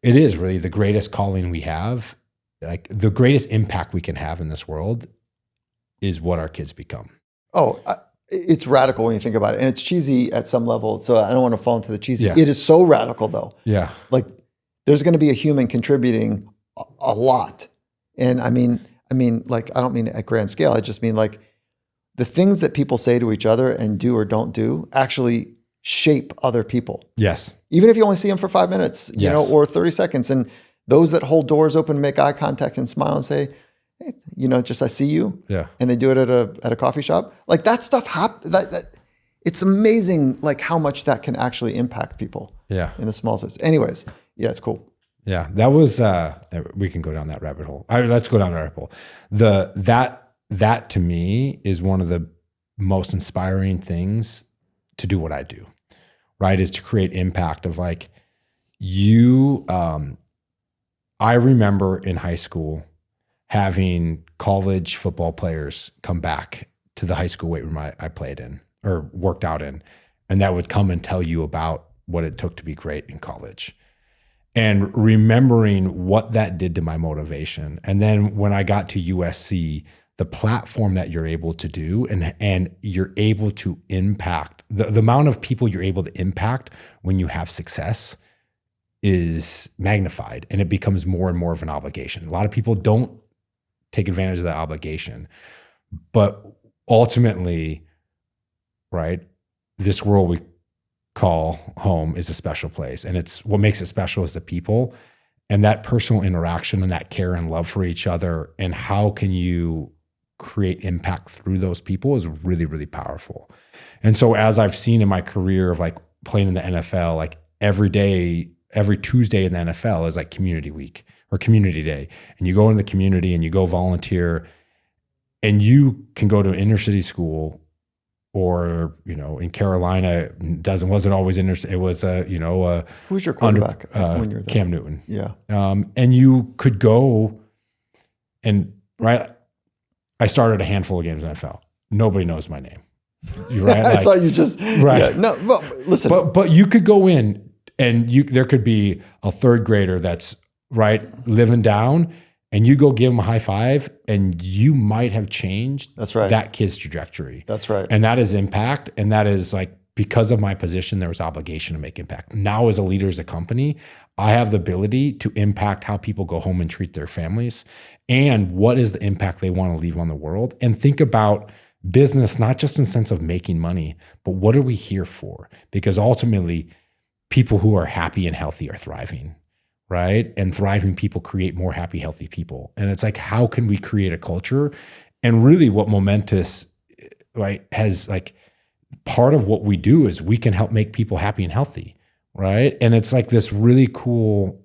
is really the greatest calling we have. Like, the greatest impact we can have in this world is what our kids become.
Oh, it's radical when you think about it. And it's cheesy at some level. So I don't want to fall into the cheesy.
Yeah.
It is so radical though.
Yeah.
Like, there's going to be a human contributing a lot. And I mean, like, I don't mean at grand scale. I just mean like the things that people say to each other and do or don't do actually shape other people.
Yes.
even if you only see them for 5 minutes, you
Yes.
know, or 30 seconds. And those that hold doors open, make eye contact and smile and say, hey, you know, just, I see you.
Yeah.
And they do it at a coffee shop. Like that stuff that it's amazing, like how much that can actually impact people.
Yeah.
In the small space. Anyways, yeah, it's cool.
Yeah. That was, we can go down that rabbit hole. Let's go down the rabbit hole. That to me is one of the most inspiring things to do what I do, right? Is to create impact of like I remember in high school having college football players come back to the high school weight room I played in or worked out in, and that would come and tell you about what it took to be great in college. And remembering what that did to my motivation. And then when I got to USC, the platform that you're able to do and you're able to impact, the amount of people you're able to impact when you have success is magnified, and it becomes more and more of an obligation. A lot of people don't take advantage of that obligation. But ultimately, right, this world we call home is a special place. And it's what makes it special is the people and that personal interaction and that care and love for each other. And how can you create impact through those people is really, really powerful. And so as I've seen in my career of like playing in the NFL, like every day, every Tuesday in the NFL is like community week or community day. And you go in the community and you go volunteer, and you can go to an inner city school, or, you know, in Carolina, wasn't always it was
who's your quarterback when you're there?
Cam Newton.
Yeah.
And you could go and, right, I started a handful of games in the NFL. Nobody knows my name. You're right.
I saw you just,
right.
Yeah, no, well, listen.
But you could go in and there could be a third grader that's right living down, and you go give them a high five, and you might have changed that kid's trajectory.
That's right.
And that is impact. And that is like, because of my position, there was obligation to make impact. Now as a leader, as a company, I have the ability to impact how people go home and treat their families, and what is the impact they want to leave on the world. And think about business, not just in the sense of making money, but what are we here for? Because ultimately, people who are happy and healthy are thriving. Right? And thriving people create more happy, healthy people. And it's like, how can we create a culture? And really what Momentous, right, has like, part of what we do is we can help make people happy and healthy. Right? And it's like this really cool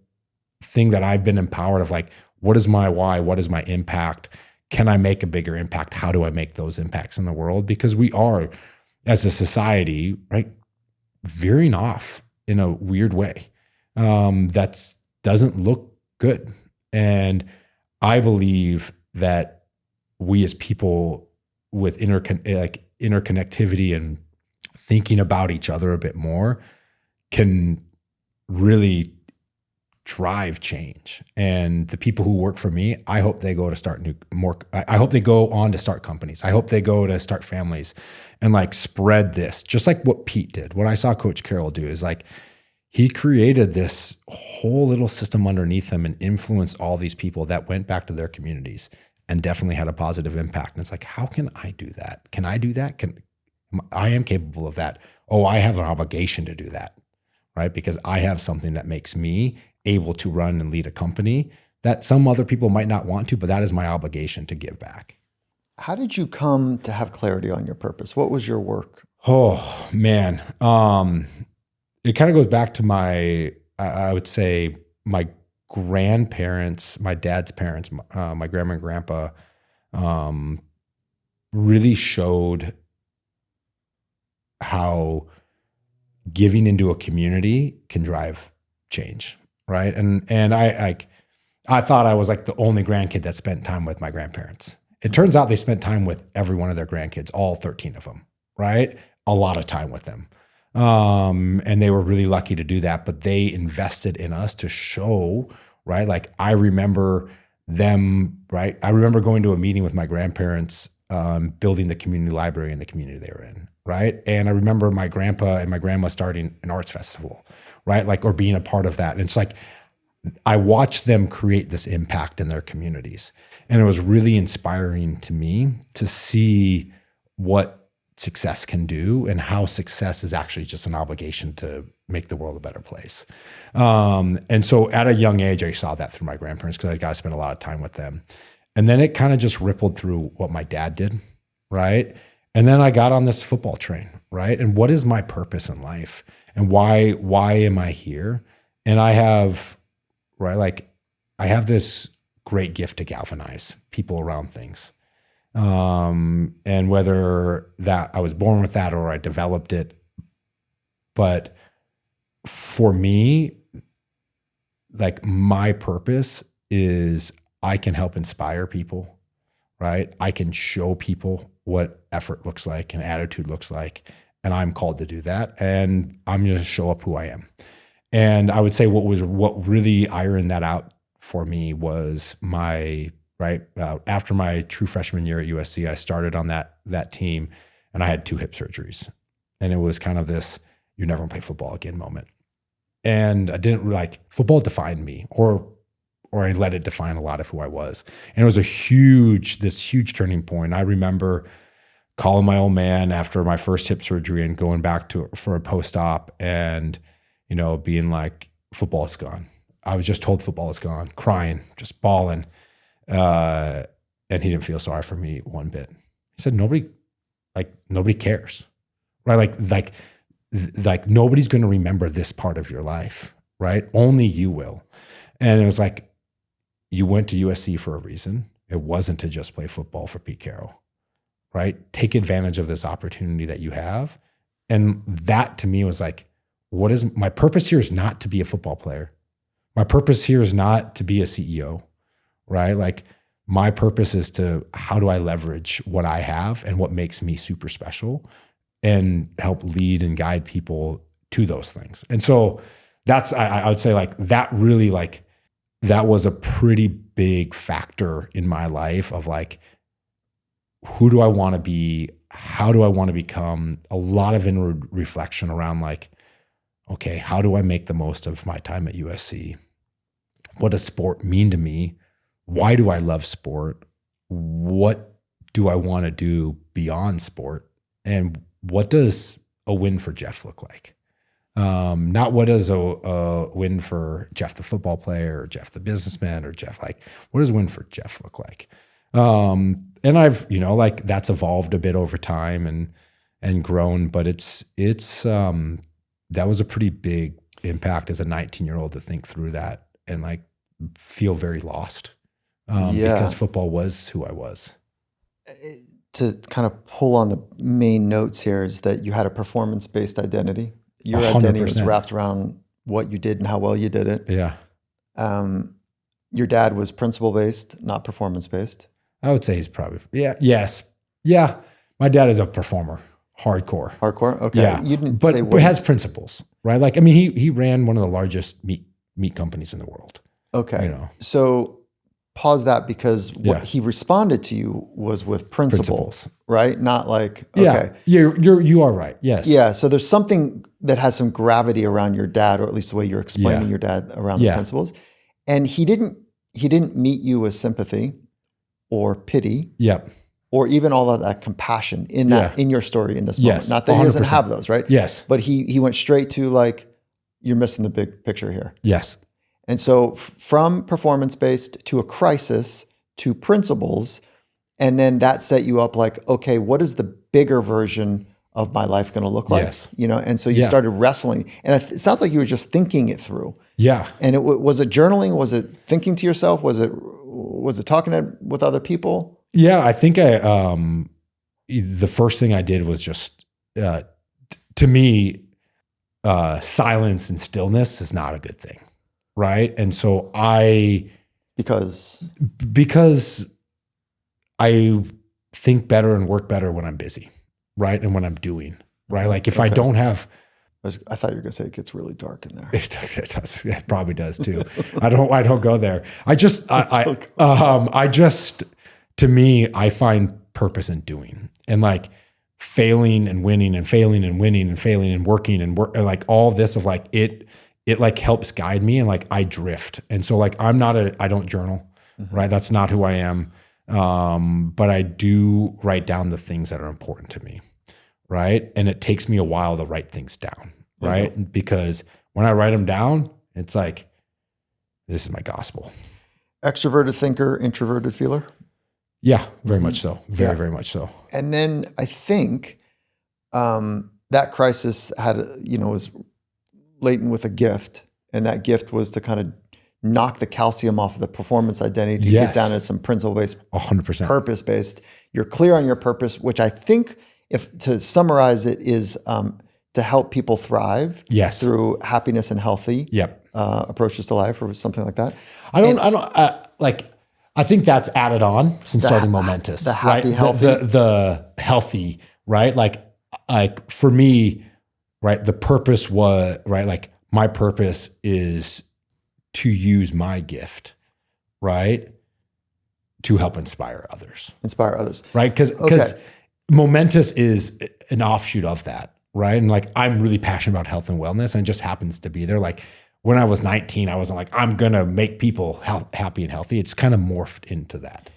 thing that I've been empowered of, like, what is my why? What is my impact? Can I make a bigger impact? How do I make those impacts in the world? Because we are, as a society, right, veering off in a weird way. Doesn't look good. And I believe that we as people with interconnectivity and thinking about each other a bit more can really drive change. And the people who work for me, I hope they go to I hope they go on to start companies. I hope they go to start families and like spread this, just like what Pete did. What I saw Coach Carroll do is like, he created this whole little system underneath him and influenced all these people that went back to their communities and definitely had a positive impact. And it's like, how can I do that? Can I do that? I am capable of that. Oh, I have an obligation to do that, right? Because I have something that makes me able to run and lead a company that some other people might not want to, but that is my obligation to give back.
How did you come to have clarity on your purpose? What was your work?
Oh, man. It kind of goes back to I would say my grandparents, my dad's parents, my grandma and grandpa, really showed how giving into a community can drive change, right? And I thought I was like the only grandkid that spent time with my grandparents. It turns out they spent time with every one of their grandkids, all 13 of them, right? A lot of time with them. And they were really lucky to do that, but they invested in us to show, right? Like I remember them, right? I remember going to a meeting with my grandparents, building the community library in the community they were in, right? And I remember my grandpa and my grandma starting an arts festival, right? Like, or being a part of that. And it's like, I watched them create this impact in their communities. And it was really inspiring to me to see what success can do and how success is actually just an obligation to make the world a better place. And so at a young age, I saw that through my grandparents because I got to spend a lot of time with them. And then it kind of just rippled through what my dad did, right? And then I got on this football train, right? And what is my purpose in life? And why am I here? And I have, right, like I have this great gift to galvanize people around things. And whether that I was born with that or I developed it, but for me, like my purpose is I can help inspire people, right? I can show people what effort looks like and attitude looks like. And I'm called to do that. And I'm going to show up who I am. And I would say what really ironed that out for me was after my true freshman year at USC, I started on that team and I had 2 hip surgeries. And it was kind of this, you're never gonna play football again moment. And I didn't football defined me or I let it define a lot of who I was. And it was this huge turning point. I remember calling my old man after my first hip surgery and going back for a post-op and, being like, football is gone. I was just told football is gone, crying, just bawling. And he didn't feel sorry for me one bit. He said, nobody cares, right? Like nobody's going to remember this part of your life, right? Only you will. And it was like, you went to USC for a reason. It wasn't to just play football for Pete Carroll, right? Take advantage of this opportunity that you have. And that to me was like, what is my purpose here is not to be a football player. My purpose here is not to be a CEO, right? Like my purpose is how do I leverage what I have and what makes me super special and help lead and guide people to those things. And so that's, I would say like that really that was a pretty big factor in my life of like, who do I want to be? How do I want to become? A lot of inward reflection around like, okay, how do I make the most of my time at USC? What does sport mean to me? Why do I love sport? What do I want to do beyond sport? And what does a win for Jeff look like? Not what does a win for Jeff the football player or Jeff the businessman or Jeff, like what does a win for Jeff look like? And I've, that's evolved a bit over time and grown, but it's that was a pretty big impact as a 19-year-old to think through that and like feel very lost. Because football was who I was.
To kind of pull on the main notes here is that you had a performance-based identity. Your 100%. Identity was wrapped around what you did and how well you did it.
Yeah.
Your dad was principle-based, not performance-based.
I would say he's probably, yes. Yeah. My dad is a performer, hardcore.
Hardcore? Okay.
Yeah.
You didn't
but,
say
but has principles, right? Like, I mean, he ran one of the largest meat companies in the world.
Okay. So pause that because what he responded to you was with principles, right? Not like, okay.
Yeah, you are right. Yes.
Yeah. So there's something that has some gravity around your dad, or at least the way you're explaining your dad around the principles. And he didn't meet you with sympathy or pity.
Yep.
Or even all of that compassion in your story in this moment.
Yes,
Not that 100%. He doesn't have those, right?
Yes.
But he went straight to like, you're missing the big picture here.
Yes.
And so from performance-based to a crisis to principles, and then that set you up like, okay, what is the bigger version of my life going to look like?
Yes.
And so you started wrestling, and it sounds like you were just thinking it through.
Yeah.
And was it journaling? Was it thinking to yourself? Was it talking with other people?
Yeah, I think the first thing I did was just, to me, silence and stillness is not a good thing. Right. And so because I think better and work better when I'm busy. Right. And when I'm doing, right. Like if I don't have,
I thought you were going to say it gets really dark in there.
It does. It probably does too. I don't go there. To me, I find purpose in doing and like failing and winning and failing and winning and failing and working and work, and like all this of like, it like helps guide me and like I drift. And so like, I don't journal, right? That's not who I am. But I do write down the things that are important to me. right? And it takes me a while to write things down, right? Because when I write them down, it's like, this is my gospel.
Extroverted thinker, introverted feeler.
Yeah, very much so. Very much so.
And then I think that crisis was laden with a gift, and that gift was to kind of knock the calcium off of the performance identity to get down to some principle-based,
100%,
purpose-based. You're clear on your purpose, which I think, if to summarize it, is to help people thrive through happiness and healthy approaches to life, or something like that.
I think that's added on since starting Momentous.
The happy,
right?
healthy.
The healthy, right? Like for me, right, the purpose was, right, like my purpose is to use my gift, right, to help inspire others. Right? Because Momentous is an offshoot of that, right? And like, I'm really passionate about health and wellness, and it just happens to be there. Like when I was 19, I wasn't like, I'm going to make people happy and healthy. It's kind of morphed into that.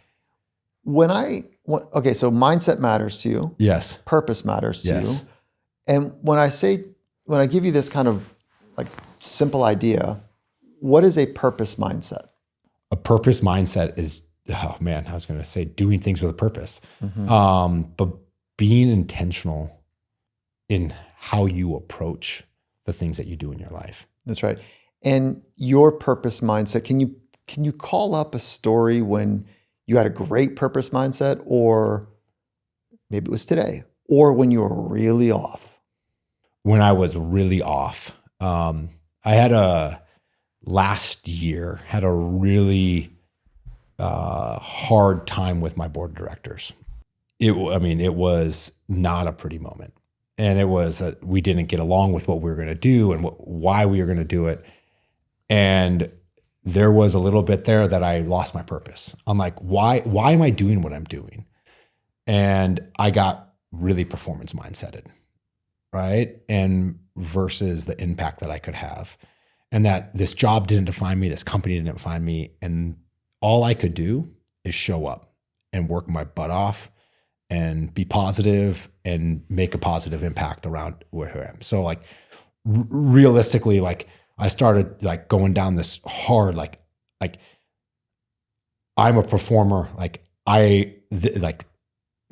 So mindset matters to you.
Yes.
Purpose matters to you. And when I give you this kind of like simple idea, what is a purpose mindset?
A purpose mindset is, I was going to say doing things with a purpose. But being intentional in how you approach the things that you do in your life.
That's right. And your purpose mindset, can you call up a story when you had a great purpose mindset, or maybe it was today, or when you were really off?
When I was really off, I had last year had a really hard time with my board of directors. It was not a pretty moment. And it was, we didn't get along with what we were going to do and why we were going to do it. And there was a little bit there that I lost my purpose. I'm like, why am I doing what I'm doing? And I got really performance mindseted, right? And versus the impact that I could have. And that this job didn't define me, this company didn't define me. And all I could do is show up and work my butt off and be positive and make a positive impact around where I am. So like realistically, like I started like going down this hard, like I'm a performer, like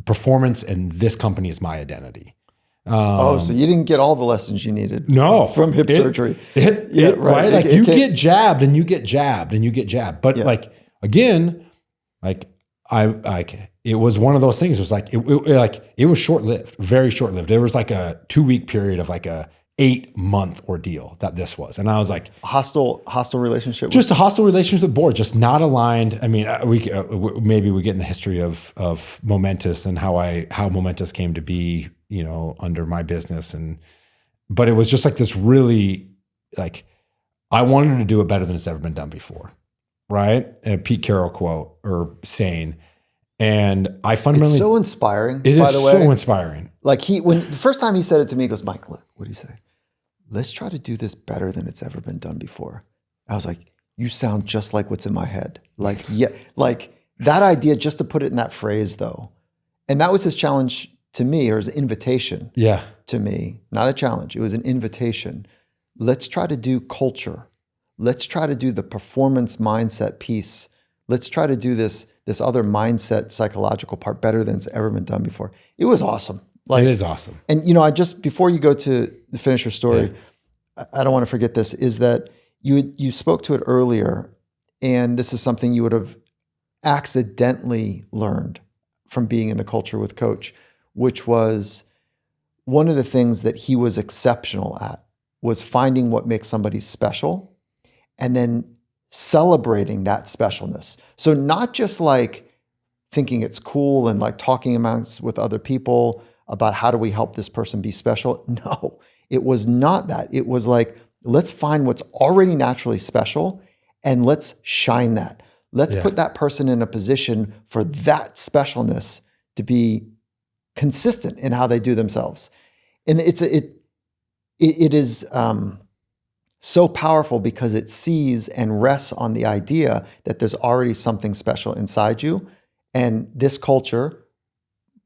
performance, and this company is my identity.
So you didn't get all the lessons you needed from hip surgery.
Right? Like you get jabbed and you get jabbed and you get jabbed. But like, again, like it was one of those things. It was like, it was short-lived, very short-lived. There was like a 2-week period of like a 8-month ordeal that this was. And I was like,
hostile relationship.
Just a hostile relationship with the board, just not aligned. I mean, maybe we get in the history of Momentous and how Momentous came to be, under my business. But it was just like this really, like, I wanted to do it better than it's ever been done before. Right? A Pete Carroll quote or saying. And I fundamentally,
it's so inspiring.
It
by
is
the way.
so inspiring.
Like when the first time he said it to me, he goes, "Mike, what do you say? Let's try to do this better than it's ever been done before." I was like, "You sound just like what's in my head." Like, like that idea, just to put it in that phrase, though, and that was his challenge to me, or his invitation. To me, not a challenge. It was an invitation. Let's try to do culture. Let's try to do the performance mindset piece. Let's try to do this other mindset, psychological part better than it's ever been done before. It was awesome.
It is awesome.
And, I just, before you go to finish your story, I don't want to forget this, is that you spoke to it earlier, and this is something you would have accidentally learned from being in the Culture with Coach, which was one of the things that he was exceptional at was finding what makes somebody special and then celebrating that specialness. So not just like thinking it's cool and like talking amounts with other people about how do we help this person be special. No, it was not that. It was like, let's find what's already naturally special and let's shine that. Let's put that person in a position for that specialness to be consistent in how they do themselves. And it is so powerful because it sees and rests on the idea that there's already something special inside you. And this culture,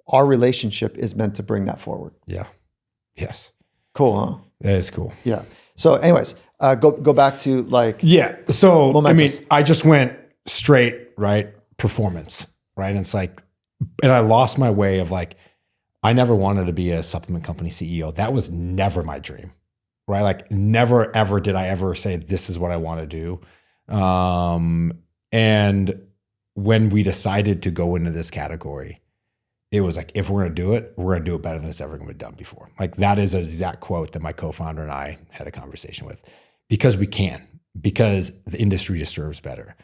our relationship is meant to bring that forward.
Yeah. Yes.
Cool, huh?
That is cool.
Yeah. So anyways, go back to like,
Yeah. So,
Momentous.
I just went straight, right? Performance, right? And it's like, and I lost my way of like, I never wanted to be a supplement company CEO. That was never my dream, right? Like never, ever did I ever say, this is what I want to do. And when we decided to go into this category, it was like, if we're going to do it, we're going to do it better than it's ever going to be done before. Like that is an exact quote that my co-founder and I had a conversation with, because we can, because the industry deserves better.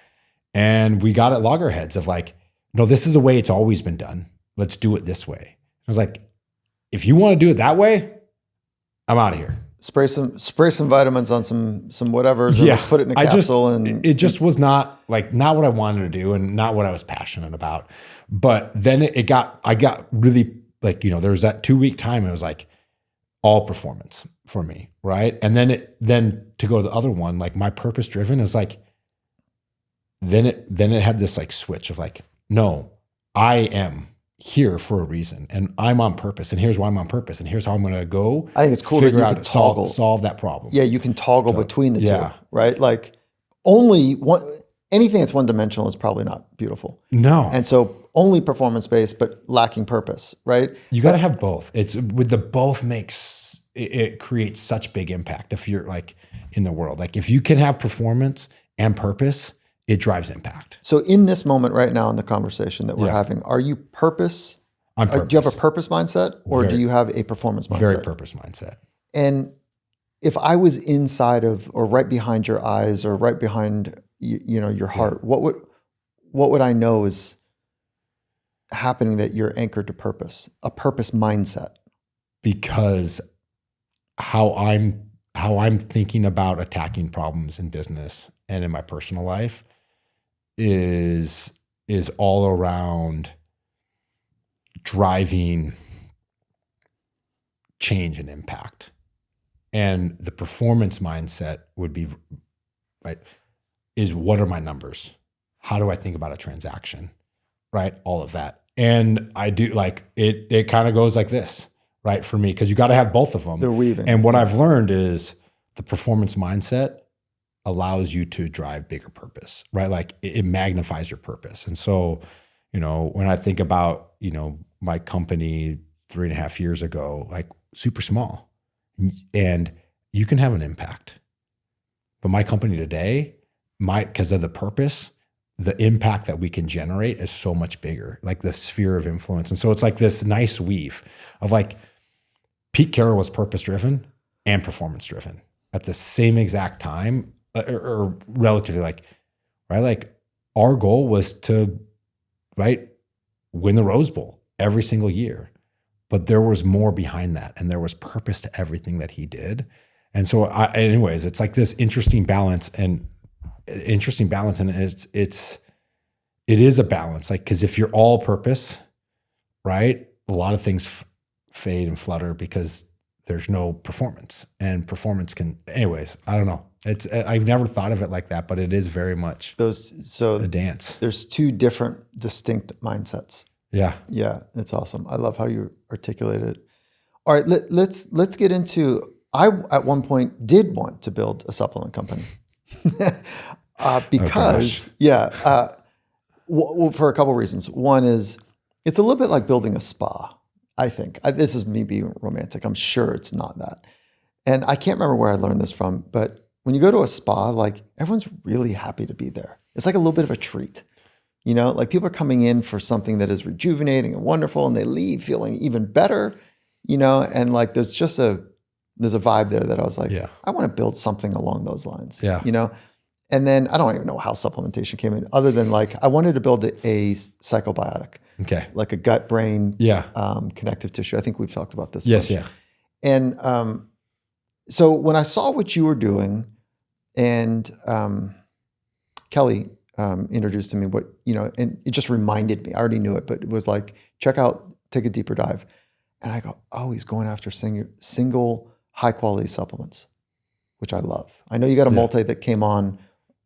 And we got at loggerheads of like, no, this is the way it's always been done. Let's do it this way. I was like, if you want to do it that way, I'm out of here.
Spray some vitamins on some whatevers and let's put it in a capsule.
It just was not what I wanted to do and not what I was passionate about. But then I got really like, there was that 2-week time. It was like all performance for me. Right. And then to go to the other one, like my purpose driven is like, then it had this like switch of like, no, I am here for a reason and I'm on purpose and here's why I'm on purpose and here's how I'm going to go.
I think it's cool that you can toggle.
Solve that problem.
Yeah, you can toggle between the two, right? Like anything that's one-dimensional is probably not beautiful.
No.
And so only performance-based but lacking purpose, right?
You got to have both. It's with the both makes it creates such big impact if you're like in the world. Like if you can have performance and purpose, it drives impact.
So in this moment right now in the conversation that we're having, are you purpose?
I'm purpose.
Do you have a purpose mindset or do you have a performance mindset?
Very purpose mindset.
And if I was inside of or right behind your eyes or right behind your heart, what would I know is happening that you're anchored to purpose, a purpose mindset?
Because how I'm thinking about attacking problems in business and in my personal life is all around driving change and impact. And the performance mindset would be right is what are my numbers? How do I think about a transaction? Right? All of that. And I do like it kind of goes like this, right? For me, because you got to have both of them.
They're weaving.
And what I've learned is the performance mindset allows you to drive bigger purpose, right? Like it magnifies your purpose. And so, when I think about, my company 3.5 years ago, like super small, and you can have an impact. But my company today, because of the purpose, the impact that we can generate is so much bigger, like the sphere of influence. And so it's like this nice weave of like Pete Carroll was purpose driven and performance driven at the same exact time, or relatively like, right? Like our goal was to, win the Rose Bowl every single year, but there was more behind that. And there was purpose to everything that he did. And so anyways, it's like this interesting balance and it is a balance. Like, cause if you're all purpose, right? A lot of things fade and flutter because there's no performance, and performance anyways, I don't know. I've never thought of it like that, but it is very much a dance.
There's two different distinct mindsets.
Yeah.
Yeah. It's awesome. I love how you articulate it. All right. Let's get into, I at one point did want to build a supplement company because for a couple of reasons. One is it's a little bit like building a spa. I think this is me being romantic. I'm sure it's not that. And I can't remember where I learned this from, but when you go to a spa, like everyone's really happy to be there. It's like a little bit of a treat, like people are coming in for something that is rejuvenating and wonderful, and they leave feeling even better, and like there's a vibe there that I was like, I want to build something along those lines, And then I don't even know how supplementation came in, other than like I wanted to build a psychobiotic.
Okay.
Like a gut-brain connective tissue. I think we've talked about this.
Yes, yeah.
And so when I saw what you were doing, and Kelly introduced to me what, and it just reminded me, I already knew it, but it was like, take a deeper dive. And I go, oh, he's going after single high-quality supplements, which I love. I know you got a multi that came on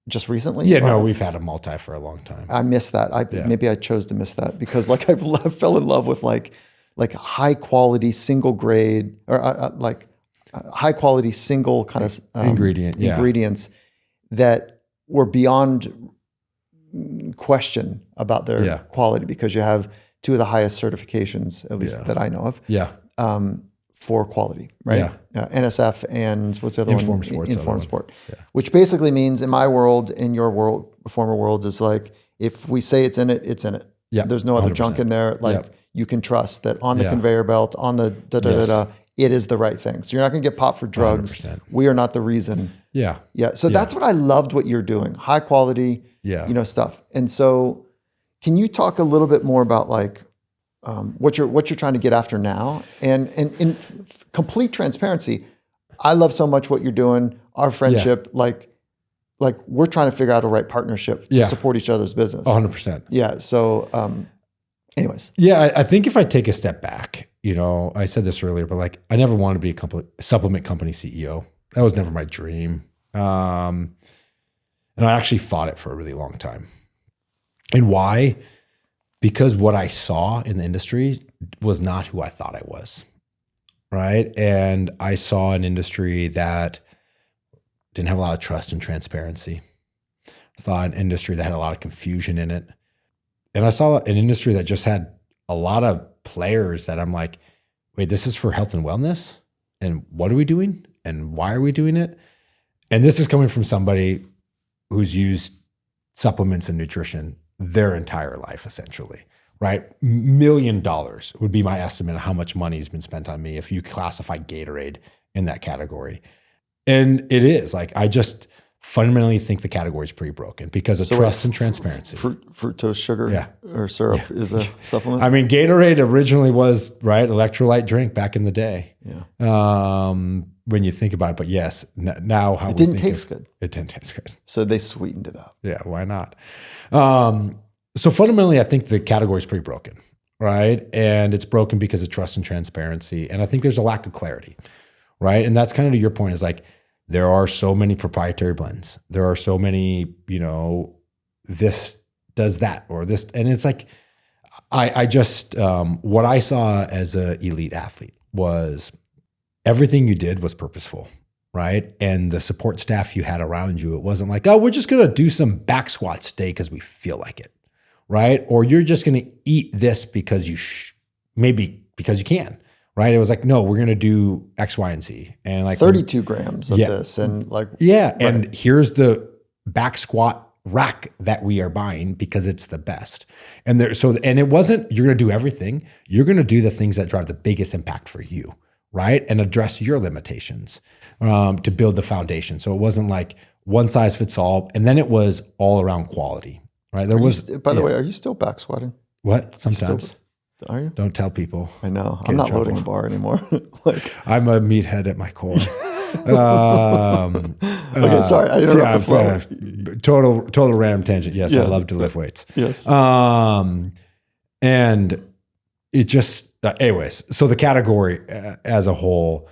just recently?
Yeah,
Or
no, we've had a multi for a long time.
I missed that. Maybe I chose to miss that because like I fell in love with like high quality single grade or high quality single kind of ingredients that were beyond question about their quality because you have two of the highest certifications, at least that I know of.
Yeah.
For quality, right? Yeah. NSF and what's the other one? Informed Sport.
Yeah.
Which basically means in my world, in your world, former world, is like if we say it's in it, it's in it.
Yeah.
There's no other
100%.
Junk in there. Like you can trust that on the conveyor belt, on the it is the right thing. So you're not going to get popped for drugs.
100%.
We are not the reason.
Yeah.
Yeah. So that's what I loved what you're doing. High quality, stuff. And so can you talk a little bit more about like, what you're trying to get after now, and in complete transparency, I love so much what you're doing. Our friendship, like we're trying to figure out a right partnership to support each other's business.
100%.
Yeah. So, anyways.
Yeah, I think if I take a step back, I said this earlier, but like I never wanted to be a supplement company CEO. That was never my dream, and I actually fought it for a really long time. And why? Because what I saw in the industry was not who I thought I was, right? And I saw an industry that didn't have a lot of trust and transparency. I saw an industry that had a lot of confusion in it. And I saw an industry that just had a lot of players that I'm like, wait, this is for health and wellness? And what are we doing? And why are we doing it? And this is coming from somebody who's used supplements and nutrition their entire life, essentially, right? $1 million would be my estimate of how much money has been spent on me if you classify Gatorade in that category. And it is like, I just fundamentally think the category is pretty broken because of trust and transparency.
Fructose sugar or syrup is a supplement?
I mean, Gatorade originally was, right, electrolyte drink back in the day.
Yeah.
When you think about it, but yes, now how
it didn't taste good.
It didn't taste good.
So they sweetened it up.
Yeah, why not? So fundamentally, I think the category is pretty broken, right? And it's broken because of trust and transparency. And I think there's a lack of clarity, right? And that's kind of to your point is like, there are so many proprietary blends. There are so many, this does that or this. And it's like, I just, what I saw as an elite athlete was everything you did was purposeful, right? And the support staff you had around you, it wasn't like, oh, we're just going to do some back squats today because we feel like it, right? Or you're just going to eat this because maybe because you can, right? It was like, no, we're going to do X, Y, and Z. And like
32 grams of this and like.
Yeah. Right. And here's the back squat rack that we are buying because it's the best. And it wasn't, you're going to do everything. You're going to do the things that drive the biggest impact for you, right? And address your limitations to build the foundation. So it wasn't like one size fits all. And then it was all around quality, right?
By the way, are you still back squatting?
What? Sometimes.
Are you?
Don't tell people.
I know. I'm not loading a bar anymore.
I'm a meathead at my core.
Okay, sorry. I interrupted the flow.
Total random tangent. Yes, I love to lift weights.
Yes.
And it just, anyways, so the category as a whole,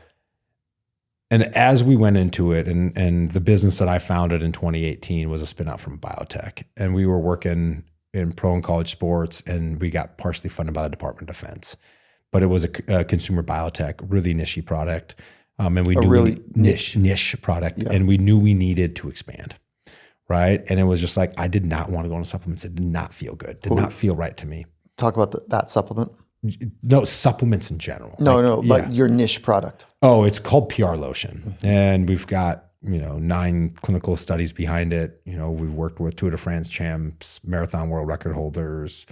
and as we went into it, and the business that I founded in 2018 was a spin out from biotech. And we were working in pro and college sports, and we got partially funded by the Department of Defense. But it was a consumer biotech, really niche product. And we knew
really
niche product, and we knew we needed to expand, right? And it was just like, I did not want to go into supplements. It did not feel good. Did not feel right to me.
Talk about that supplement.
No, supplements in general.
Like your niche product.
Oh, it's called PR Lotion. And we've got, 9 clinical studies behind it. We've worked with Tour de France champs, marathon world record holders,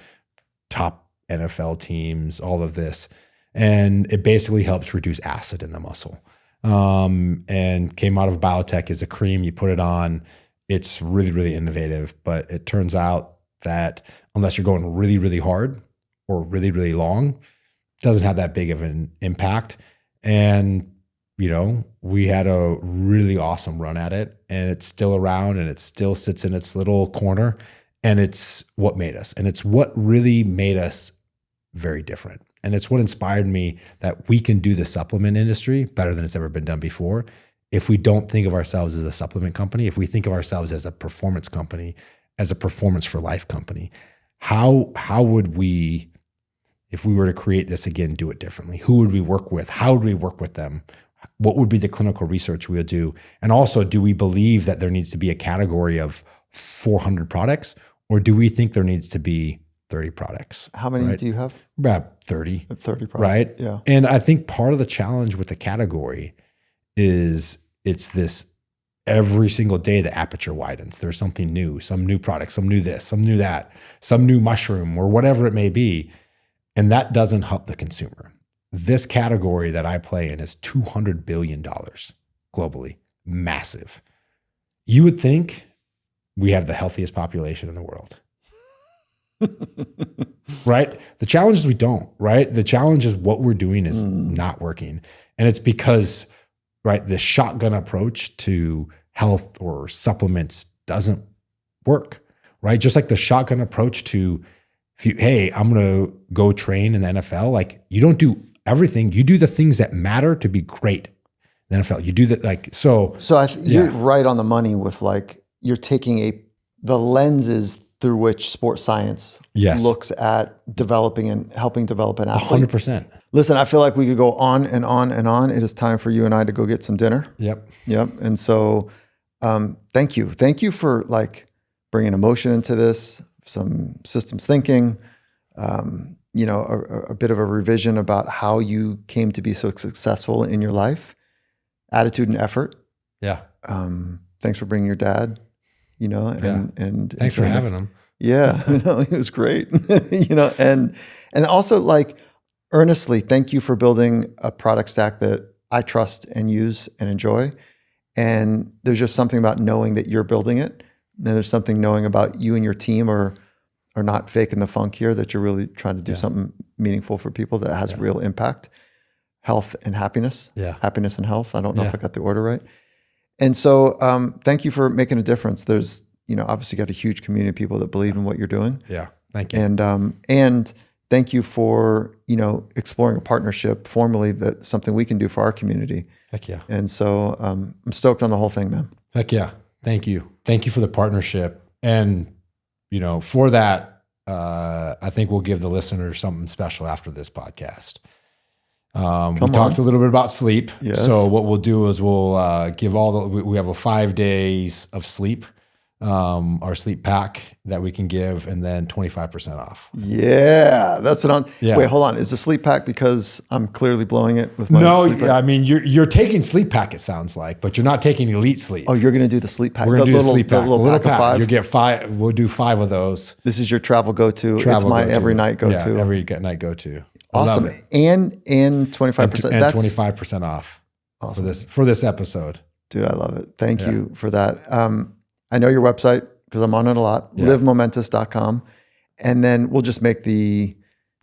top NFL teams, all of this. And it basically helps reduce acid in the muscle. And came out of biotech as a cream. You put it on. It's really, really innovative. But it turns out that unless you're going really, really hard or really, really long, it doesn't have that big of an impact. And, we had a really awesome run at it, and it's still around, and it still sits in its little corner, and it's what made us. And it's what really made us very different. And it's what inspired me that we can do the supplement industry better than it's ever been done before if we don't think of ourselves as a supplement company, if we think of ourselves as a performance company, as a performance for life company, how would we, if we were to create this again, do it differently? Who would we work with? How would we work with them? What would be the clinical research we would do? And also, do we believe that there needs to be a category of 400 products, or do we think there needs to be 30 products?
How many do you have?
About 30.
30 products.
Right?
Yeah.
And I think part of the challenge with the category is it's this every single day the aperture widens. There's something new, some new product, some new this, some new that, some new mushroom or whatever it may be. And that doesn't help the consumer. This category that I play in is $200 billion globally, massive. You would think we have the healthiest population in the world. Right? The challenge is we don't, right? The challenge is what we're doing is not working. And it's because, right, the shotgun approach to health or supplements doesn't work, right? Just like the shotgun approach to, hey, I'm going to go train in the NFL. Like, you don't do everything. You do the things that matter to be great in the NFL. You do that, like, so.
So you're right on the money with, like, you're taking the lenses through which sports science looks at developing and helping develop an athlete.
100%.
Listen, I feel like we could go on and on and on. It is time for you and I to go get some dinner.
Yep.
And so, thank you. Thank you for, like, bringing emotion into this, some systems thinking, a bit of a revision about how you came to be so successful in your life, attitude and effort.
Yeah.
Thanks for bringing your dad, and
thanks for having him.
Yeah. It was great, and also, like, earnestly, thank you for building a product stack that I trust and use and enjoy. And there's just something about knowing that you're building it. And there's something knowing about you and your team are not faking the funk here, that you're really trying to do something meaningful for people that has real impact, health and happiness, happiness and health. I don't know if I got the order right. And so, thank you for making a difference. There's, obviously got a huge community of people that believe in what you're doing.
Yeah. Thank you.
And thank you for, exploring a partnership formally, that's something we can do for our community.
Heck yeah.
And so, I'm stoked on the whole thing, man.
Heck yeah. Thank you. Thank you for the partnership. And, for that, I think we'll give the listeners something special after this podcast. We talked a little bit about sleep.
Yes.
So what we'll do is we'll give we have a 5 days of sleep, our sleep pack that we can give, and then 25% off.
Yeah, that's it on.
Yeah.
Wait, hold on. Is the sleep pack because I'm clearly blowing it with my sleep pack?
No, I mean, you're taking sleep pack, it sounds like, but you're not taking elite sleep.
Oh, you're going to do the sleep pack.
We're going to do the sleep pack.
The little pack of 5.
You get 5. We'll do 5 of those.
This is your travel go-to. It's my every night go-to.
Yeah, every night go-to.
Awesome. And 25%.
And 25% off. Awesome. For this episode.
Dude, I love it. Thank you for that. I know your website because I'm on it a lot. livemomentous.com. And then we'll just make do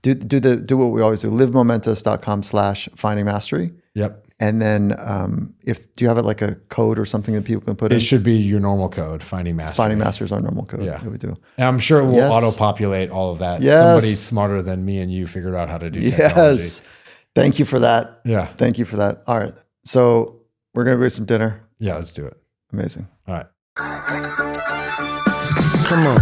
what we always do. livemomentous.com/finding mastery.
Yep.
And then do you have it like a code or something that people can put in?
It should be your normal code, Finding Mastery.
Finding Mastery is our normal code.
Yeah.
We do.
And I'm sure it will auto-populate all of that.
Yes.
Somebody smarter than me and you figured out how to do technology.
Yes. Thank you for that.
Yeah.
Thank you for that. All right. So we're going to go get some dinner.
Yeah, let's do it.
Amazing.
All right.
Come on.